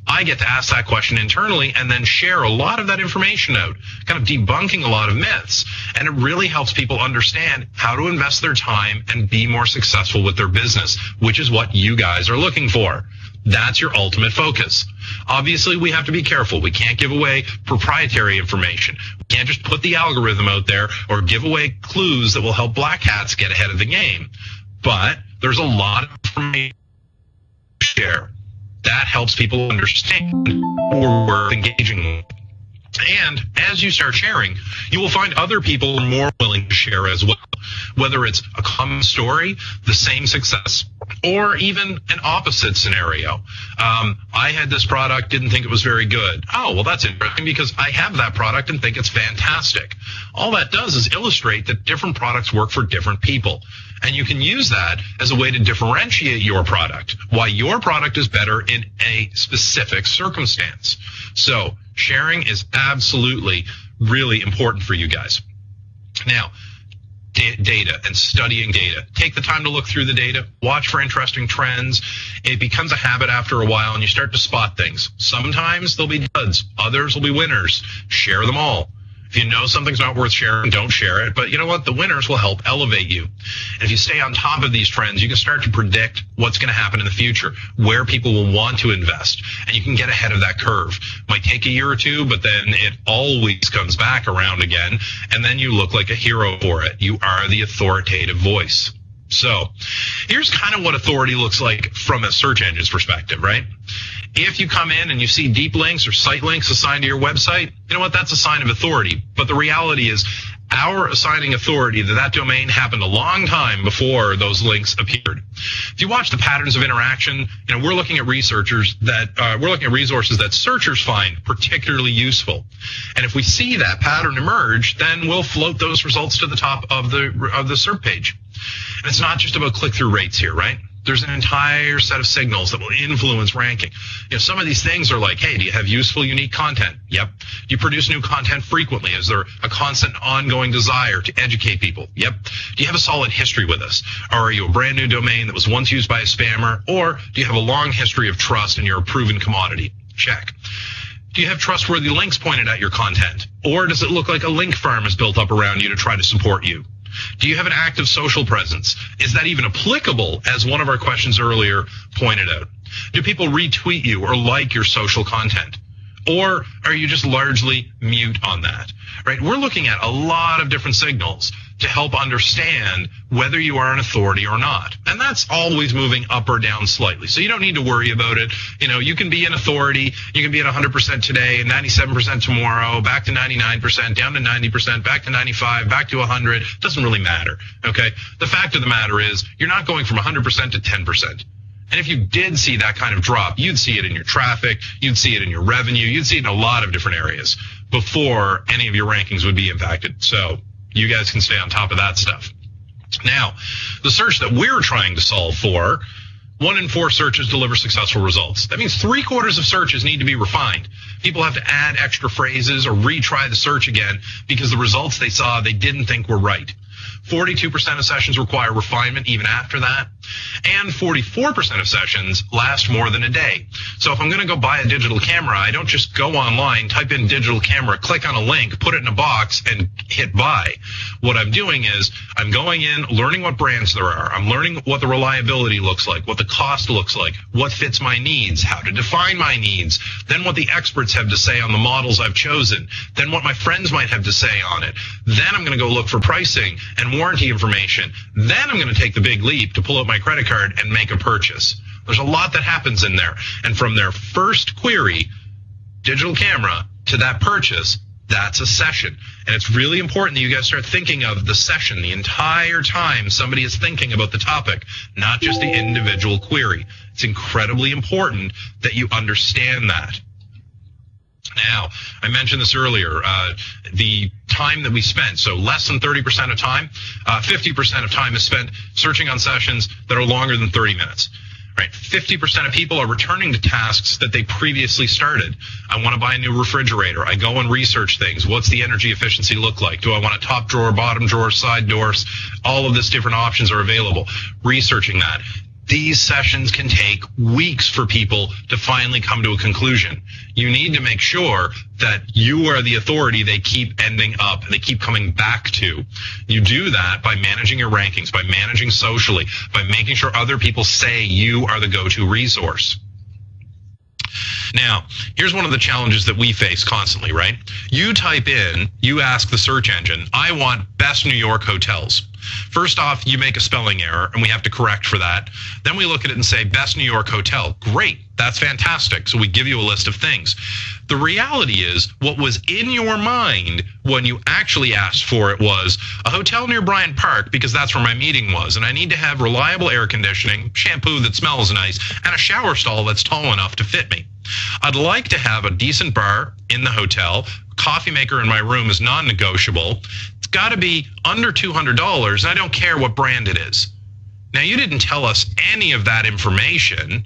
S2: I get to ask that question internally and then share a lot of that information out, kind of debunking a lot of myths. And it really helps people understand how to invest their time and be more successful with their business, which is what you guys are looking for. That's your ultimate focus. Obviously, we have to be careful. We can't give away proprietary information. We can't just put the algorithm out there or give away clues that will help black hats get ahead of the game. But there's a lot of information to share. That helps people understand who we're engaging with. And as you start sharing, you will find other people are more willing to share as well, whether it's a common story, the same success, or even an opposite scenario. I had this product, didn't think it was very good. Oh, well, that's interesting because I have that product and think it's fantastic. All that does is illustrate that different products work for different people. And you can use that as a way to differentiate your product, why your product is better in a specific circumstance. So sharing is absolutely really important for you guys. Now, data and studying data. Take the time to look through the data, watch for interesting trends. It becomes a habit after a while and you start to spot things. Sometimes they'll be duds, others will be winners. Share them all. If you know something's not worth sharing, don't share it. But you know what? The winners will help elevate you. And if you stay on top of these trends, you can start to predict what's going to happen in the future, where people will want to invest, and you can get ahead of that curve. Might take a year or two, but then it always comes back around again, and then you look like a hero for it. You are the authoritative voice. So here's kind of what authority looks like from a search engine's perspective, right? If you come in and you see deep links or site links assigned to your website, you know what? That's a sign of authority. But the reality is our assigning authority to that domain happened a long time before those links appeared. If you watch the patterns of interaction, you know, we're looking at resources that searchers find particularly useful. And if we see that pattern emerge, then we'll float those results to the top of the SERP page. And it's not just about click-through rates here, right? There's an entire set of signals that will influence ranking. You know, some of these things are like, hey, do you have useful, unique content? Yep. Do you produce new content frequently? Is there a constant, ongoing desire to educate people? Yep. Do you have a solid history with us? Or are you a brand new domain that was once used by a spammer? Or do you have a long history of trust and you're a proven commodity? Check. Do you have trustworthy links pointed at your content? Or does it look like a link farm is built up around you to try to support you? Do you have an active social presence? Is that even applicable, as one of our questions earlier pointed out? Do people retweet you or like your social content? Or are you just largely mute on that? Right? We're looking at a lot of different signals to help understand whether you are an authority or not. And that's always moving up or down slightly. So you don't need to worry about it. You know, you can be an authority. You can be at 100% today and 97% tomorrow, back to 99%, down to 90%, back to 95, back to 100. It doesn't really matter. Okay. The fact of the matter is you're not going from 100% to 10%. And if you did see that kind of drop, you'd see it in your traffic, you'd see it in your revenue, you'd see it in a lot of different areas before any of your rankings would be impacted. So you guys can stay on top of that stuff. Now, the search that we're trying to solve for, 1 in 4 searches deliver successful results. That means 3/4 of searches need to be refined. People have to add extra phrases or retry the search again because the results they saw they didn't think were right. 42% of sessions require refinement even after that. And 44% of sessions last more than a day. So if I'm going to go buy a digital camera, I don't just go online, type in digital camera, click on a link, put it in a box, and hit buy. What I'm doing is I'm going in, learning what brands there are. I'm learning what the reliability looks like, what the cost looks like, what fits my needs, how to define my needs, then what the experts have to say on the models I've chosen, then what my friends might have to say on it. Then I'm going to go look for pricing and warranty information. Then I'm going to take the big leap to pull out my credit card and make a purchase. There's a lot that happens in there. And from their first query, digital camera, to that purchase, that's a session. And it's really important that you guys start thinking of the session the entire time somebody is thinking about the topic, not just the individual query. It's incredibly important that you understand that. Now, I mentioned this earlier, the time that we spent, so less than 30% of time, 50% of time is spent searching on sessions that are longer than 30 minutes. Right, 50% of people are returning to tasks that they previously started. I want to buy a new refrigerator. I go and research things. What's the energy efficiency look like? Do I want a top drawer, bottom drawer, side doors? All of these different options are available. Researching that. These sessions can take weeks for people to finally come to a conclusion. You need to make sure that you are the authority they keep ending up, they keep coming back to. You do that by managing your rankings, by managing socially, by making sure other people say you are the go-to resource. Now, here's one of the challenges that we face constantly, right? You type in, you ask the search engine, I want best New York hotels. First off, you make a spelling error, and we have to correct for that. Then we look at it and say, best New York hotel. Great, that's fantastic. So we give you a list of things. The reality is, what was in your mind when you actually asked for it was a hotel near Bryant Park, because that's where my meeting was, and I need to have reliable air conditioning, shampoo that smells nice, and a shower stall that's tall enough to fit me. I'd like to have a decent bar in the hotel. Coffee maker in my room is non-negotiable. It's got to be under $200, and I don't care what brand it is. Now, you didn't tell us any of that information.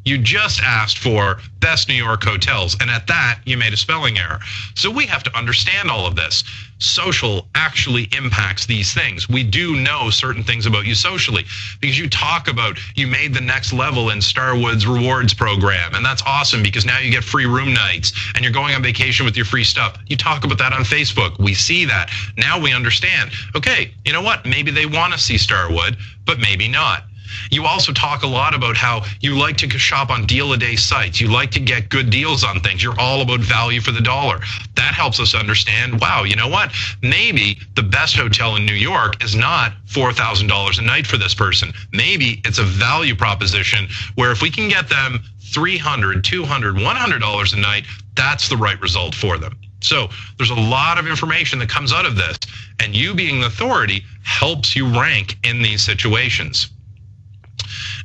S2: You just asked for best New York hotels, and at that, you made a spelling error. So we have to understand all of this. Social actually impacts these things. We do know certain things about you socially because you talk about you made the next level in Starwood's rewards program, and that's awesome because now you get free room nights and you're going on vacation with your free stuff. You talk about that on Facebook. We see that. Now we understand, okay, you know what? Maybe they want to see Starwood, but maybe not. You also talk a lot about how you like to shop on deal-a-day sites. You like to get good deals on things. You're all about value for the dollar. That helps us understand, wow, you know what? Maybe the best hotel in New York is not $4,000 a night for this person. Maybe it's a value proposition where if we can get them $300, $200, $100 a night, that's the right result for them. So there's a lot of information that comes out of this, and you being the authority helps you rank in these situations.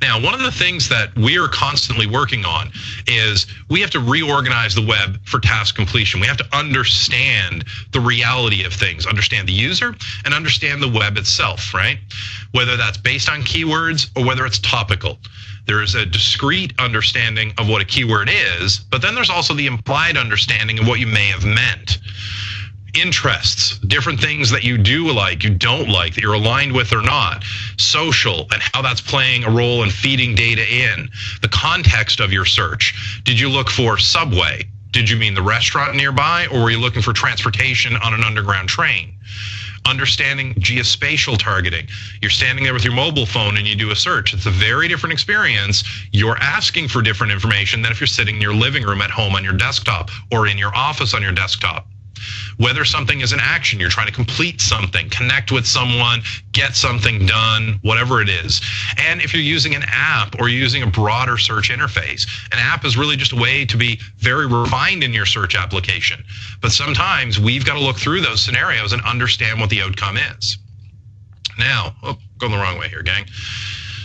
S2: Now, one of the things that we are constantly working on is we have to reorganize the web for task completion. We have to understand the reality of things, understand the user, and understand the web itself, right? Whether that's based on keywords or whether it's topical. There is a discrete understanding of what a keyword is, but then there's also the implied understanding of what you may have meant. Interests, different things that you do like, you don't like, that you're aligned with or not, social, and how that's playing a role in feeding data in, the context of your search. Did you look for subway? Did you mean the restaurant nearby, or were you looking for transportation on an underground train? Understanding geospatial targeting. You're standing there with your mobile phone and you do a search. It's a very different experience. You're asking for different information than if you're sitting in your living room at home on your desktop or in your office on your desktop. Whether something is an action, you're trying to complete something, connect with someone, get something done, whatever it is. And if you're using an app or using a broader search interface, an app is really just a way to be very refined in your search application. But sometimes we've got to look through those scenarios and understand what the outcome is. Now, going the wrong way here, gang.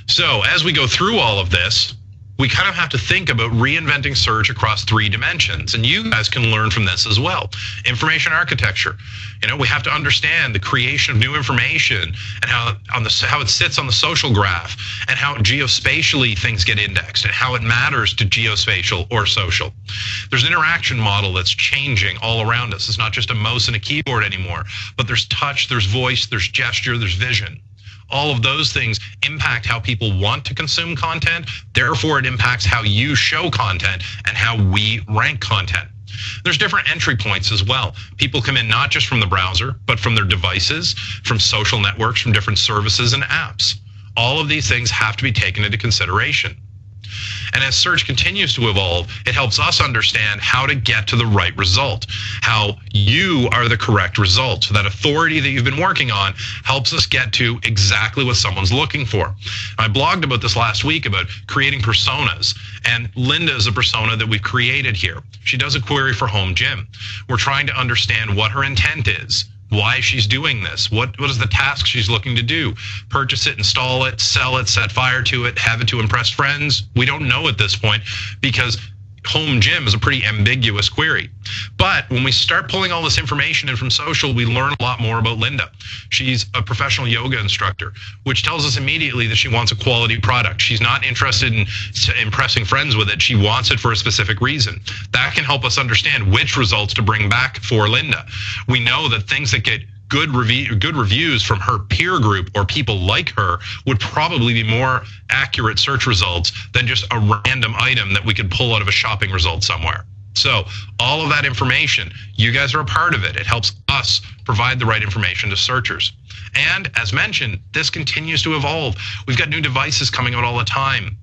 S2: So as we go through all of this, we kind of have to think about reinventing search across 3 dimensions. And you guys can learn from this as well. Information architecture. You know, we have to understand the creation of new information and how it sits on the social graph and how geospatially things get indexed and how it matters to geospatial or social. There's an interaction model that's changing all around us. It's not just a mouse and a keyboard anymore, but there's touch, there's voice, there's gesture, there's vision. All of those things impact how people want to consume content. Therefore, it impacts how you show content and how we rank content. There's different entry points as well. People come in not just from the browser, but from their devices, from social networks, from different services and apps. All of these things have to be taken into consideration. And as search continues to evolve, it helps us understand how to get to the right result, how you are the correct result. So that authority that you've been working on helps us get to exactly what someone's looking for. I blogged about this last week about creating personas, and Linda is a persona that we've created here. She does a query for home gym. We're trying to understand what her intent is, why she's doing this, what is the task she's looking to do, purchase it, install it, sell it, set fire to it, have it to impress friends. We don't know at this point because home gym is a pretty ambiguous query. But when we start pulling all this information in from social, we learn a lot more about Linda. She's a professional yoga instructor, which tells us immediately that she wants a quality product. She's not interested in impressing friends with it. She wants it for a specific reason. That can help us understand which results to bring back for Linda. We know that things that get good reviews from her peer group or people like her would probably be more accurate search results than just a random item that we could pull out of a shopping result somewhere. So all of that information, you guys are a part of it. It helps us provide the right information to searchers. And as mentioned, this continues to evolve. We've got new devices coming out all the time.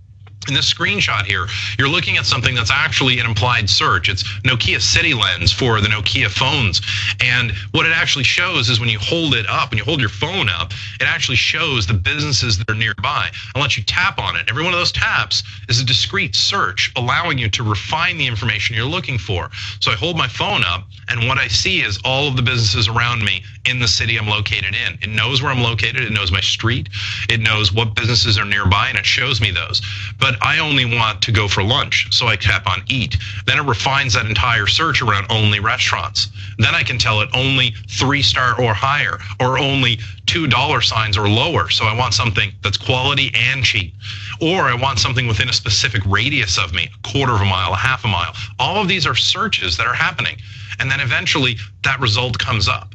S2: In this screenshot here, you're looking at something that's actually an implied search. It's Nokia City Lens for the Nokia phones. And what it actually shows is when you hold it up, when you hold your phone up, it actually shows the businesses that are nearby. Unless you tap on it, every one of those taps is a discrete search, allowing you to refine the information you're looking for. So I hold my phone up, and what I see is all of the businesses around me in the city I'm located in. It knows where I'm located. It knows my street. It knows what businesses are nearby, and it shows me those. But I only want to go for lunch, so I tap on eat. Then it refines that entire search around only restaurants. Then I can tell it only 3-star or higher, or only $2 signs or lower. So I want something that's quality and cheap. Or I want something within a specific radius of me, a quarter of a mile, a half a mile. All of these are searches that are happening. And then eventually that result comes up,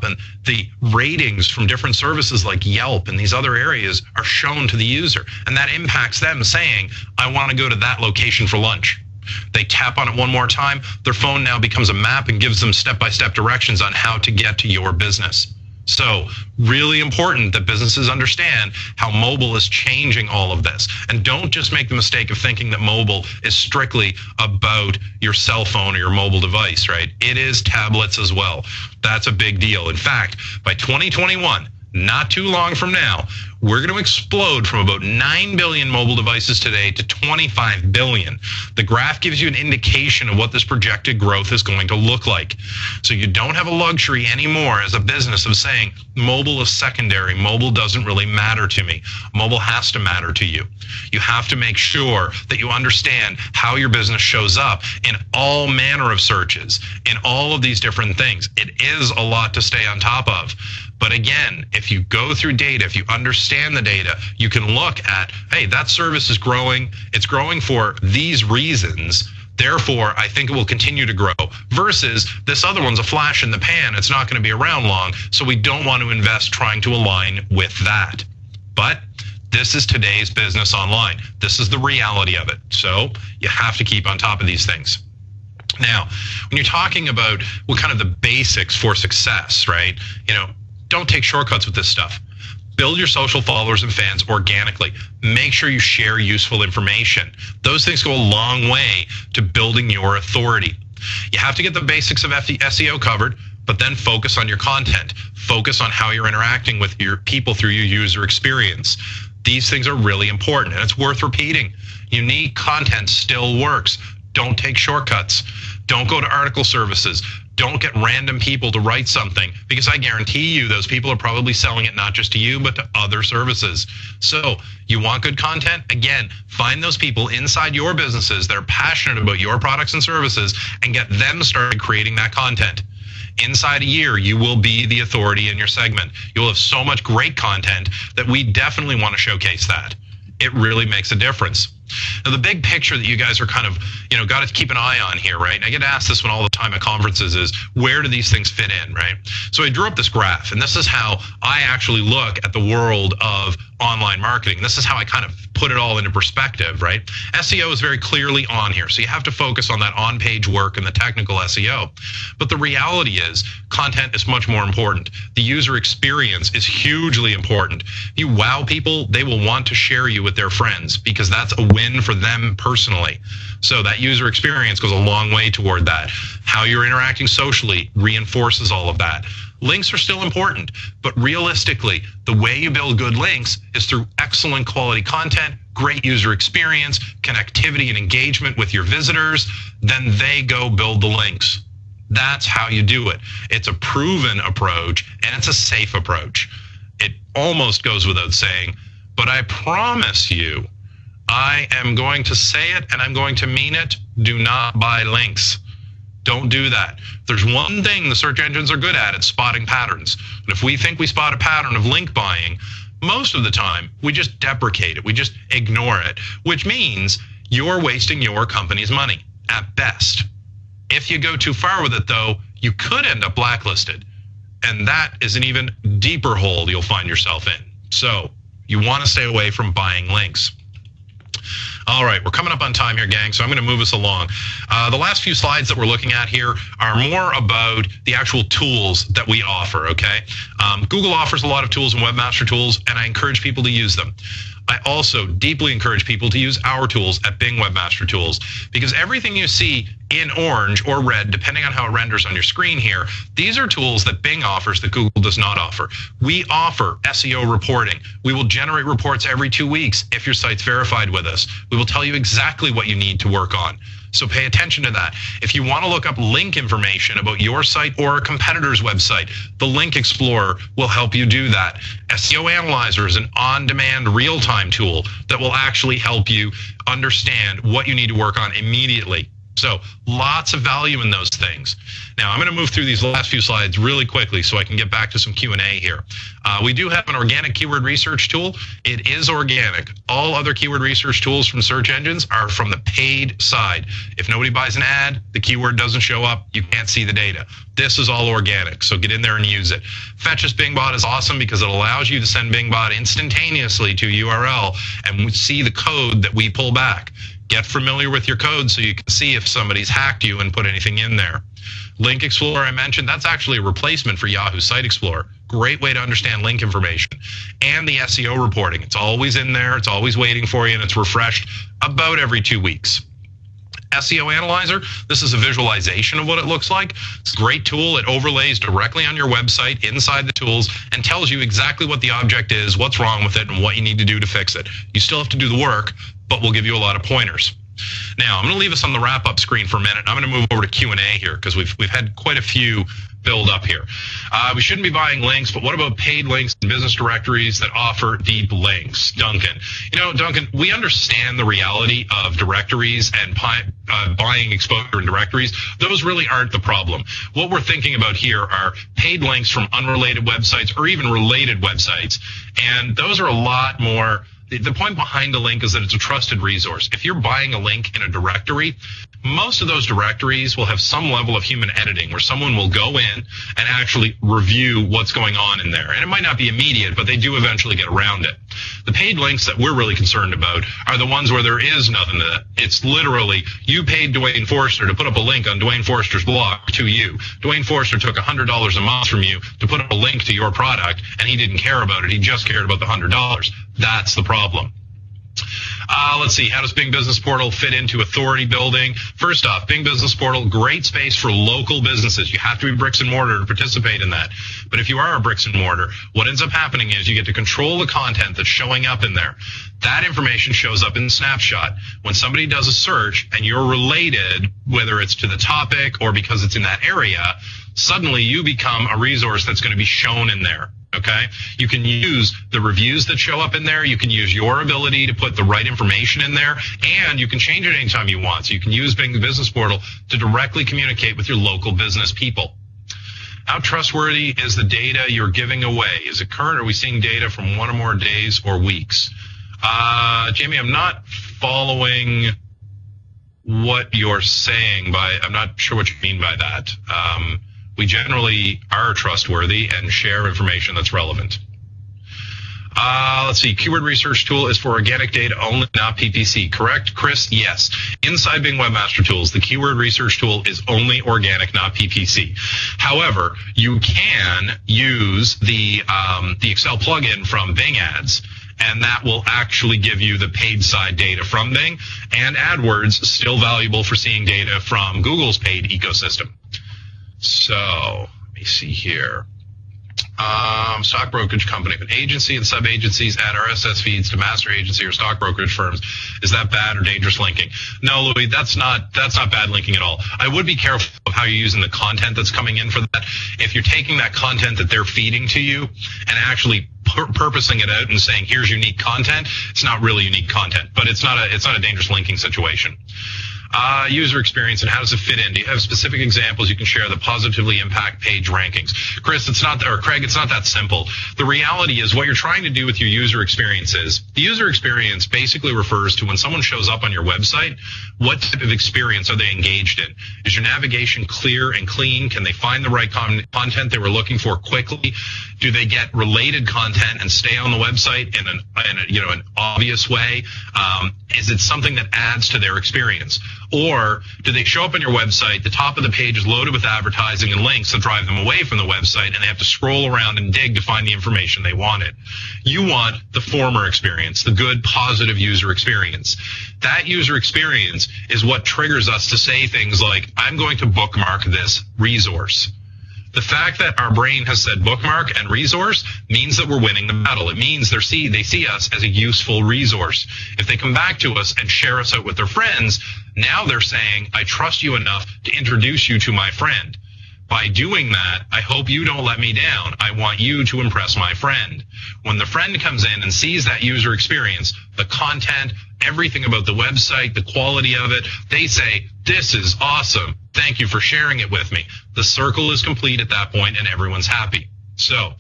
S2: and the ratings from different services like Yelp and these other areas are shown to the user, and that impacts them saying, I want to go to that location for lunch. They tap on it one more time, their phone now becomes a map and gives them step-by-step directions on how to get to your business. So really important that businesses understand how mobile is changing all of this. And don't just make the mistake of thinking that mobile is strictly about your cell phone or your mobile device, right? It is tablets as well. That's a big deal. In fact, by 2021, not too long from now, we're going to explode from about 9 billion mobile devices today to 25 billion. The graph gives you an indication of what this projected growth is going to look like. So you don't have a luxury anymore as a business of saying mobile is secondary. Mobile doesn't really matter to me. Mobile has to matter to you. You have to make sure that you understand how your business shows up in all manner of searches, in all of these different things. It is a lot to stay on top of. But again, if you go through data, if you understand the data, you can look at, hey, that service is growing. It's growing for these reasons. Therefore, I think it will continue to grow versus this other one's a flash in the pan. It's not going to be around long. So we don't want to invest trying to align with that. But this is today's business online. This is the reality of it. So you have to keep on top of these things. Now, when you're talking about what kind of the basics for success, right? Don't take shortcuts with this stuff. Build your social followers and fans organically. Make sure you share useful information. Those things go a long way to building your authority. You have to get the basics of SEO covered, but then focus on your content. Focus on how you're interacting with your people through your user experience. These things are really important, and it's worth repeating. Unique content still works. Don't take shortcuts. Don't go to article services. Don't get random people to write something, because I guarantee you those people are probably selling it not just to you, but to other services. So you want good content? Again, find those people inside your businesses that are passionate about your products and services and get them started creating that content. Inside a year, you will be the authority in your segment. You'll have so much great content that we definitely want to showcase that. It really makes a difference. Now, the big picture that you guys are kind of, got to keep an eye on here, right? I get asked this one all the time at conferences is, where do these things fit in, right? So I drew up this graph, and this is how I actually look at the world of online marketing. This is how I kind of put it all into perspective, right? SEO is very clearly on here, so you have to focus on that on-page work and the technical SEO. But the reality is, content is much more important. The user experience is hugely important. If you wow people, they will want to share you with their friends, because that's a win for them personally. So that user experience goes a long way toward that. How you're interacting socially reinforces all of that. Links are still important, but realistically, the way you build good links is through excellent quality content, great user experience, connectivity and engagement with your visitors. Then they go build the links. That's how you do it. It's a proven approach, and it's a safe approach. It almost goes without saying, but I promise you, I am going to say it and I'm going to mean it. Do not buy links. Don't do that. There's one thing the search engines are good at, it's spotting patterns. And if we think we spot a pattern of link buying, most of the time we just deprecate it. We just ignore it, which means you're wasting your company's money at best. If you go too far with it, though, you could end up blacklisted. And that is an even deeper hole you'll find yourself in. So you want to stay away from buying links. All right, we're coming up on time here, gang, so I'm going to move us along. The last few slides that we're looking at here are more about the actual tools that we offer, okay? Google offers a lot of tools and Webmaster Tools, and I encourage people to use them. I also deeply encourage people to use our tools at Bing Webmaster Tools, because everything you see in orange or red, depending on how it renders on your screen here, these are tools that Bing offers that Google does not offer. We offer SEO reporting. We will generate reports every 2 weeks if your site's verified with us. We will tell you exactly what you need to work on. So pay attention to that. If you want to look up link information about your site or a competitor's website, the Link Explorer will help you do that. SEO Analyzer is an on-demand real-time tool that will actually help you understand what you need to work on immediately. So lots of value in those things. Now, I'm going to move through these last few slides really quickly so I can get back to some Q&A here. We do have an organic keyword research tool. It is organic. All other keyword research tools from search engines are from the paid side. If nobody buys an ad, the keyword doesn't show up, you can't see the data. This is all organic, so get in there and use it. Fetch's BingBot is awesome because it allows you to send BingBot instantaneously to URL and see the code that we pull back. Get familiar with your code so you can see if somebody's hacked you and put anything in there. Link Explorer, I mentioned, that's actually a replacement for Yahoo Site Explorer. Great way to understand link information. And the SEO reporting. It's always in there. It's always waiting for you, and it's refreshed about every 2 weeks. SEO Analyzer, this is a visualization of what it looks like. It's a great tool. It overlays directly on your website inside the tools and tells you exactly what the object is, what's wrong with it, and what you need to do to fix it. You still have to do the work, but we'll give you a lot of pointers. Now, I'm going to leave us on the wrap-up screen for a minute. I'm going to move over to Q&A here because we've had quite a few build up here. We shouldn't be buying links, but what about paid links and business directories that offer deep links? Duncan. You know, Duncan, we understand the reality of directories and buying exposure in directories. Those really aren't the problem. What we're thinking about here are paid links from unrelated websites or even related websites, and those are a lot more. The point behind a link is that it's a trusted resource. If you're buying a link in a directory, most of those directories will have some level of human editing where someone will go in and actually review what's going on in there. And it might not be immediate, but they do eventually get around it. The paid links that we're really concerned about are the ones where there is nothing to that. It's literally you paid Dwayne Forrester to put up a link on Dwayne Forrester's blog to you. Dwayne Forrester took $100 a month from you to put up a link to your product, and he didn't care about it. He just cared about the $100. That's the problem. Let's see. How does Bing Business Portal fit into authority building? First off, Bing Business Portal, great space for local businesses. You have to be bricks and mortar to participate in that. But if you are a bricks and mortar, what ends up happening is you get to control the content that's showing up in there. That information shows up in Snapshot. When somebody does a search and you're related, whether it's to the topic or because it's in that area, suddenly you become a resource that's going to be shown in there. Okay, you can use the reviews that show up in there. You can use your ability to put the right information in there, and you can change it anytime you want. So you can use Bing Business Portal to directly communicate with your local business people. How trustworthy is the data you're giving away? Is it current? Or are we seeing data from 1 or more days or weeks? Jamie, I'm not following what you're saying I'm not sure what you mean by that. We generally are trustworthy and share information that's relevant. Let's see. Keyword research tool is for organic data only, not PPC. Correct, Chris? Yes. Inside Bing Webmaster Tools, the keyword research tool is only organic, not PPC. However, you can use the Excel plugin from Bing Ads and that will actually give you the paid side data from Bing, and AdWords, still valuable for seeing data from Google's paid ecosystem. So let me see here. Stock brokerage company. If an agency and sub-agencies add RSS feeds to master agency or stock brokerage firms, is that bad or dangerous linking? No, Louis, that's not bad linking at all. I would be careful of how you're using the content that's coming in for that. If you're taking that content that they're feeding to you and actually purposing it out and saying, here's unique content, it's not really unique content, but it's not a dangerous linking situation. User experience and how does it fit in? Do you have specific examples you can share that positively impact page rankings? Craig, it's not that simple. The reality is what you're trying to do with your user experience is, the user experience basically refers to when someone shows up on your website, what type of experience are they engaged in? Is your navigation clear and clean? Can they find the right content they were looking for quickly? Do they get related content and stay on the website in an obvious way? Is it something that adds to their experience? Or do they show up on your website, the top of the page is loaded with advertising and links that drive them away from the website, and they have to scroll around and dig to find the information they wanted? You want the former experience, the good, positive user experience. That user experience is what triggers us to say things like, I'm going to bookmark this resource. The fact that our brain has said bookmark and resource means that we're winning the battle. It means they see us as a useful resource. If they come back to us and share us out with their friends, now they're saying, I trust you enough to introduce you to my friend. By doing that, I hope you don't let me down. I want you to impress my friend. When the friend comes in and sees that user experience, the content, everything about the website, the quality of it, they say, this is awesome. Thank you for sharing it with me. The circle is complete at that point and everyone's happy. So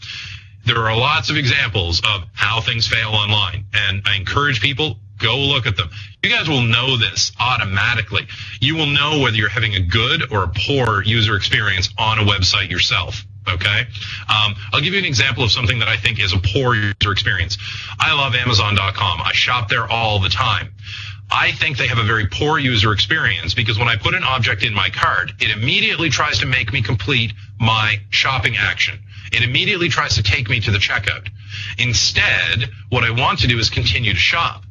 S2: there are lots of examples of how things fail online, and I encourage people, go look at them. You guys will know this automatically. You will know whether you're having a good or a poor user experience on a website yourself. Okay? I'll give you an example of something that I think is a poor user experience. I love Amazon.com. I shop there all the time. I think they have a very poor user experience because when I put an object in my cart, it immediately tries to make me complete my shopping action. It immediately tries to take me to the checkout. Instead, what I want to do is continue to shop.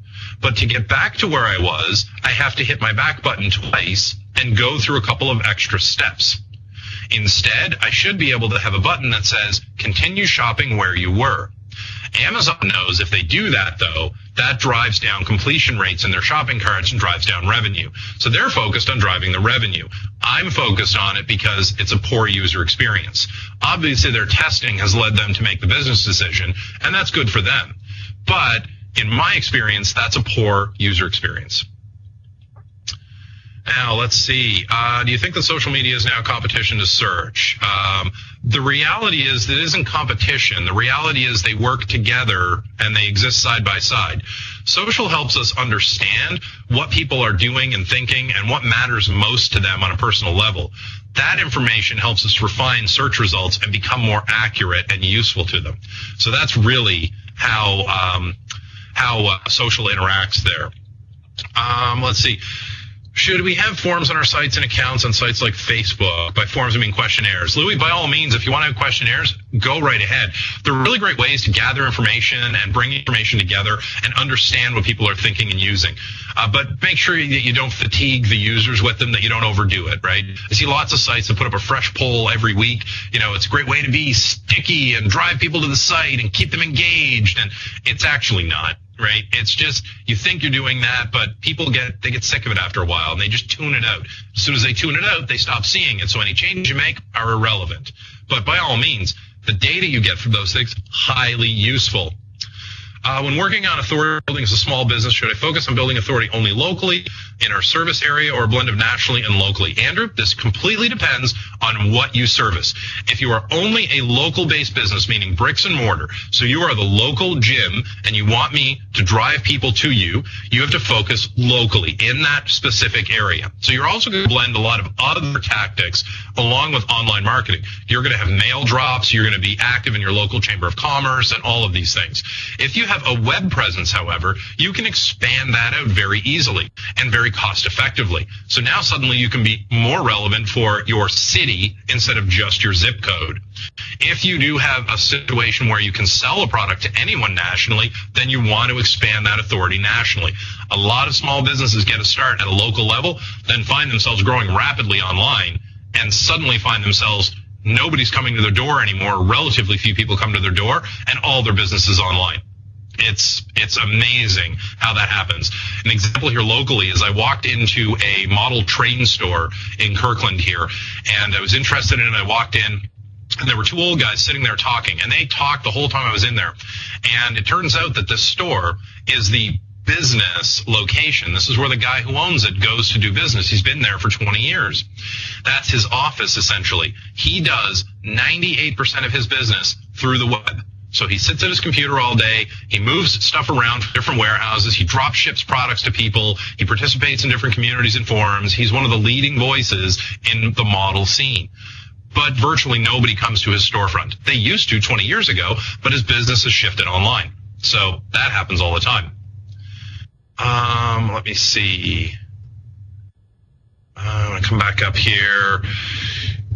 S2: But to get back to where I was, I have to hit my back button twice and go through a couple of extra steps. Instead, I should be able to have a button that says, continue shopping where you were. Amazon knows if they do that, though, that drives down completion rates in their shopping carts and drives down revenue. So they're focused on driving the revenue. I'm focused on it because it's a poor user experience. Obviously, their testing has led them to make the business decision, and that's good for them. But in my experience, that's a poor user experience. Now, let's see. Do you think that social media is now competition to search? The reality is that it isn't competition. The reality is they work together and they exist side by side. Social helps us understand what people are doing and thinking and what matters most to them on a personal level. That information helps us refine search results and become more accurate and useful to them. So that's really how social interacts there. Let's see. Should we have forms on our sites and accounts on sites like Facebook? By forms, I mean questionnaires. Louis, by all means, if you want to have questionnaires, go right ahead. They're really great ways to gather information and bring information together and understand what people are thinking and using. But make sure that you don't fatigue the users with them, that you don't overdo it, right? I see lots of sites that put up a fresh poll every week. You know, it's a great way to be sticky and drive people to the site and keep them engaged, and it's actually not. Right? It's just, you think you're doing that, but people get sick of it after a while and they just tune it out. As soon as they tune it out, they stop seeing it. So any changes you make are irrelevant. But by all means, the data you get from those things, highly useful. When working on authority building as a small business, should I focus on building authority only locally in our service area or a blend of nationally and locally? Andrew, this completely depends on what you service. If you are only a local-based business, meaning bricks and mortar, so you are the local gym and you want me to drive people to you, you have to focus locally in that specific area. So you're also going to blend a lot of other tactics along with online marketing. You're going to have mail drops. You're going to be active in your local chamber of commerce and all of these things. If you have have a web presence, however, you can expand that out very easily and very cost effectively. So now suddenly you can be more relevant for your city instead of just your zip code. If you do have a situation where you can sell a product to anyone nationally, then you want to expand that authority nationally. A lot of small businesses get a start at a local level, then find themselves growing rapidly online, and suddenly find themselves nobody's coming to their door anymore, relatively few people come to their door, and all their business is online. It's amazing how that happens. An example here locally is I walked into a model train store in Kirkland here, and I was interested in it. I walked in, and there were two old guys sitting there talking, and they talked the whole time I was in there. And it turns out that this store is the business location. This is where the guy who owns it goes to do business. He's been there for 20 years. That's his office, essentially. He does 98% of his business through the web. So he sits at his computer all day. He moves stuff around to different warehouses. He drop ships products to people. He participates in different communities and forums. He's one of the leading voices in the model scene. But virtually nobody comes to his storefront. They used to 20 years ago, but his business has shifted online. So that happens all the time. Let me see. I'm going to come back up here.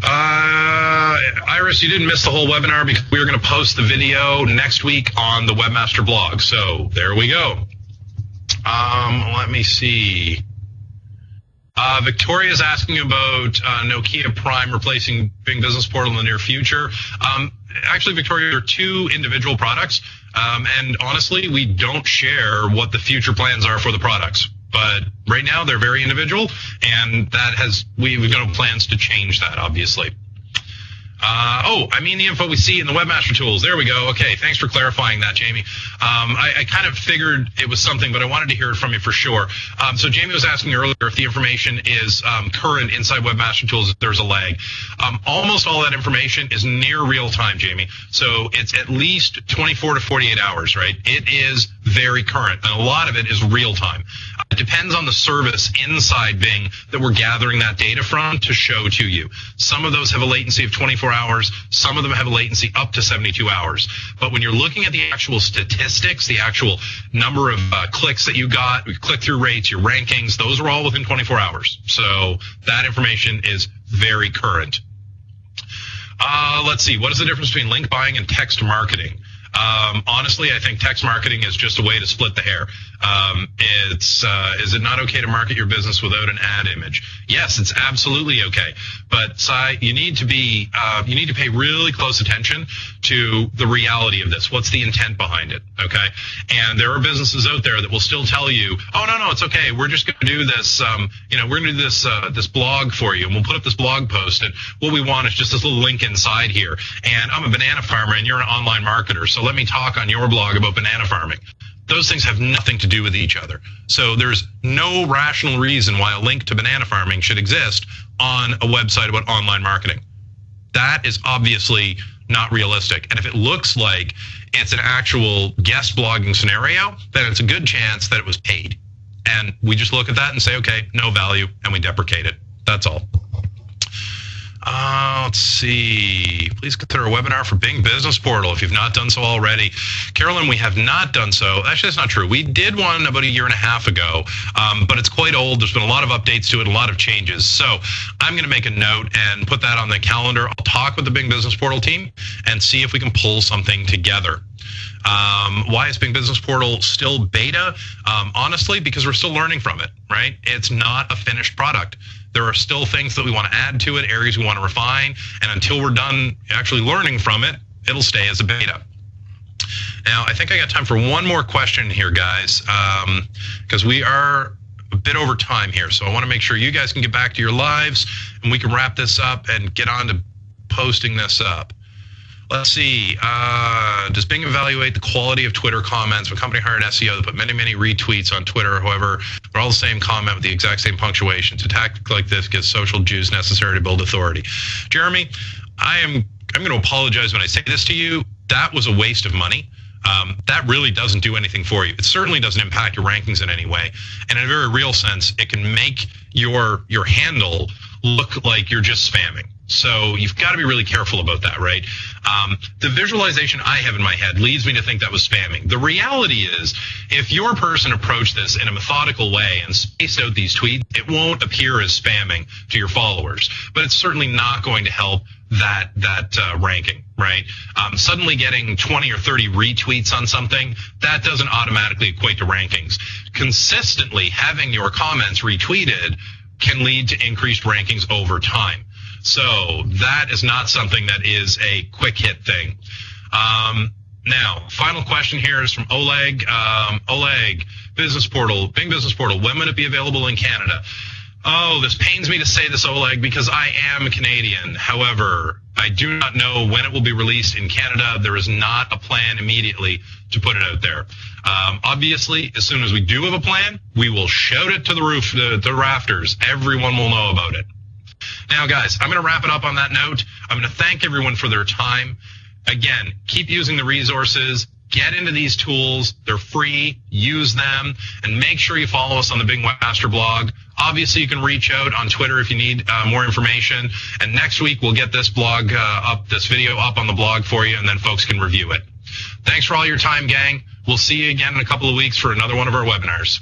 S2: Iris, you didn't miss the whole webinar because we were going to post the video next week on the Webmaster blog. So there we go. Let me see. Victoria's asking about Nokia Prime replacing Bing Business Portal in the near future. Actually, Victoria, they're two individual products. And honestly, we don't share what the future plans are for the products. But right now, they're very individual, and that has we've got plans to change that, obviously. The info we see in the Webmaster Tools. There we go. Okay, thanks for clarifying that, Jamie. I kind of figured it was something, but I wanted to hear it from you for sure. So Jamie was asking earlier if the information is current inside Webmaster Tools, if there's a lag. Almost all that information is near real time, Jamie. So it's at least 24 to 48 hours, right? It is very current, and a lot of it is real time. It depends on the service inside Bing that we're gathering that data from to show to you. Some of those have a latency of 24 hours. Some of them have a latency up to 72 hours. But when you're looking at the actual statistics, the actual number of clicks that you got, click-through rates, your rankings, those are all within 24 hours. So that information is very current. Let's see. What is the difference between link buying and text marketing? Honestly, I think text marketing is just a way to split the hair. Is it not okay to market your business without an ad image? Yes, it's absolutely okay. But you need to pay really close attention to the reality of this. What's the intent behind it? Okay. And there are businesses out there that will still tell you, oh, no, it's okay. We're just going to do this, we're going to do this blog for you, and we'll put up this blog post, and what we want is just this little link inside here. And I'm a banana farmer and you're an online marketer, so let me talk on your blog about banana farming. Those things have nothing to do with each other. So there's no rational reason why a link to banana farming should exist on a website about online marketing. That is obviously not realistic. And if it looks like it's an actual guest blogging scenario, then it's a good chance that it was paid. And we just look at that and say, okay, no value, and we deprecate it. That's all. Let's see. Please consider a webinar for Bing Business Portal if you've not done so already. Carolyn, we have not done so. Actually, that's not true. We did one about a year and a half ago, but it's quite old. There's been a lot of updates to it, a lot of changes. So I'm going to make a note and put that on the calendar. I'll talk with the Bing Business Portal team and see if we can pull something together. Why is Bing Business Portal still beta? Honestly, because we're still learning from it, right? It's not a finished product. There are still things that we want to add to it, areas we want to refine, and until we're done actually learning from it, it'll stay as a beta. Now, I think I got time for one more question here, guys, because we are a bit over time here, so I want to make sure you guys can get back to your lives, and we can wrap this up and get on to posting this up. Let's see. Does Bing evaluate the quality of Twitter comments? When a company hired an SEO that put many retweets on Twitter, however, they're all the same comment with the exact same punctuation. So a tactic like this gets social juice necessary to build authority. Jeremy, I'm going to apologize when I say this to you. That was a waste of money. That really doesn't do anything for you. It certainly doesn't impact your rankings in any way. And in a very real sense, it can make your handle look like you're just spamming. So you've got to be really careful about that, right? The visualization I have in my head leads me to think that was spamming. The reality is, if your person approached this in a methodical way and spaced out these tweets, it won't appear as spamming to your followers. But it's certainly not going to help that ranking, right? Suddenly getting 20 or 30 retweets on something, that doesn't automatically equate to rankings. Consistently having your comments retweeted can lead to increased rankings over time. So that is not something that is a quick hit thing. Now, final question here is from Oleg. Oleg, Business Portal, Bing Business Portal, when would it be available in Canada? Oh, this pains me to say this, Oleg, because I am a Canadian. However, I do not know when it will be released in Canada. There is not a plan immediately to put it out there. Obviously, as soon as we do have a plan, we will shout it to the roof, the rafters. Everyone will know about it. Now, guys, I'm going to wrap it up on that note. I'm going to thank everyone for their time. Again, keep using the resources. Get into these tools. They're free. Use them. And make sure you follow us on the Bing Webmaster blog. Obviously, you can reach out on Twitter if you need more information. And next week, we'll get this blog this video up on the blog for you, and then folks can review it. Thanks for all your time, gang. We'll see you again in a couple of weeks for another one of our webinars.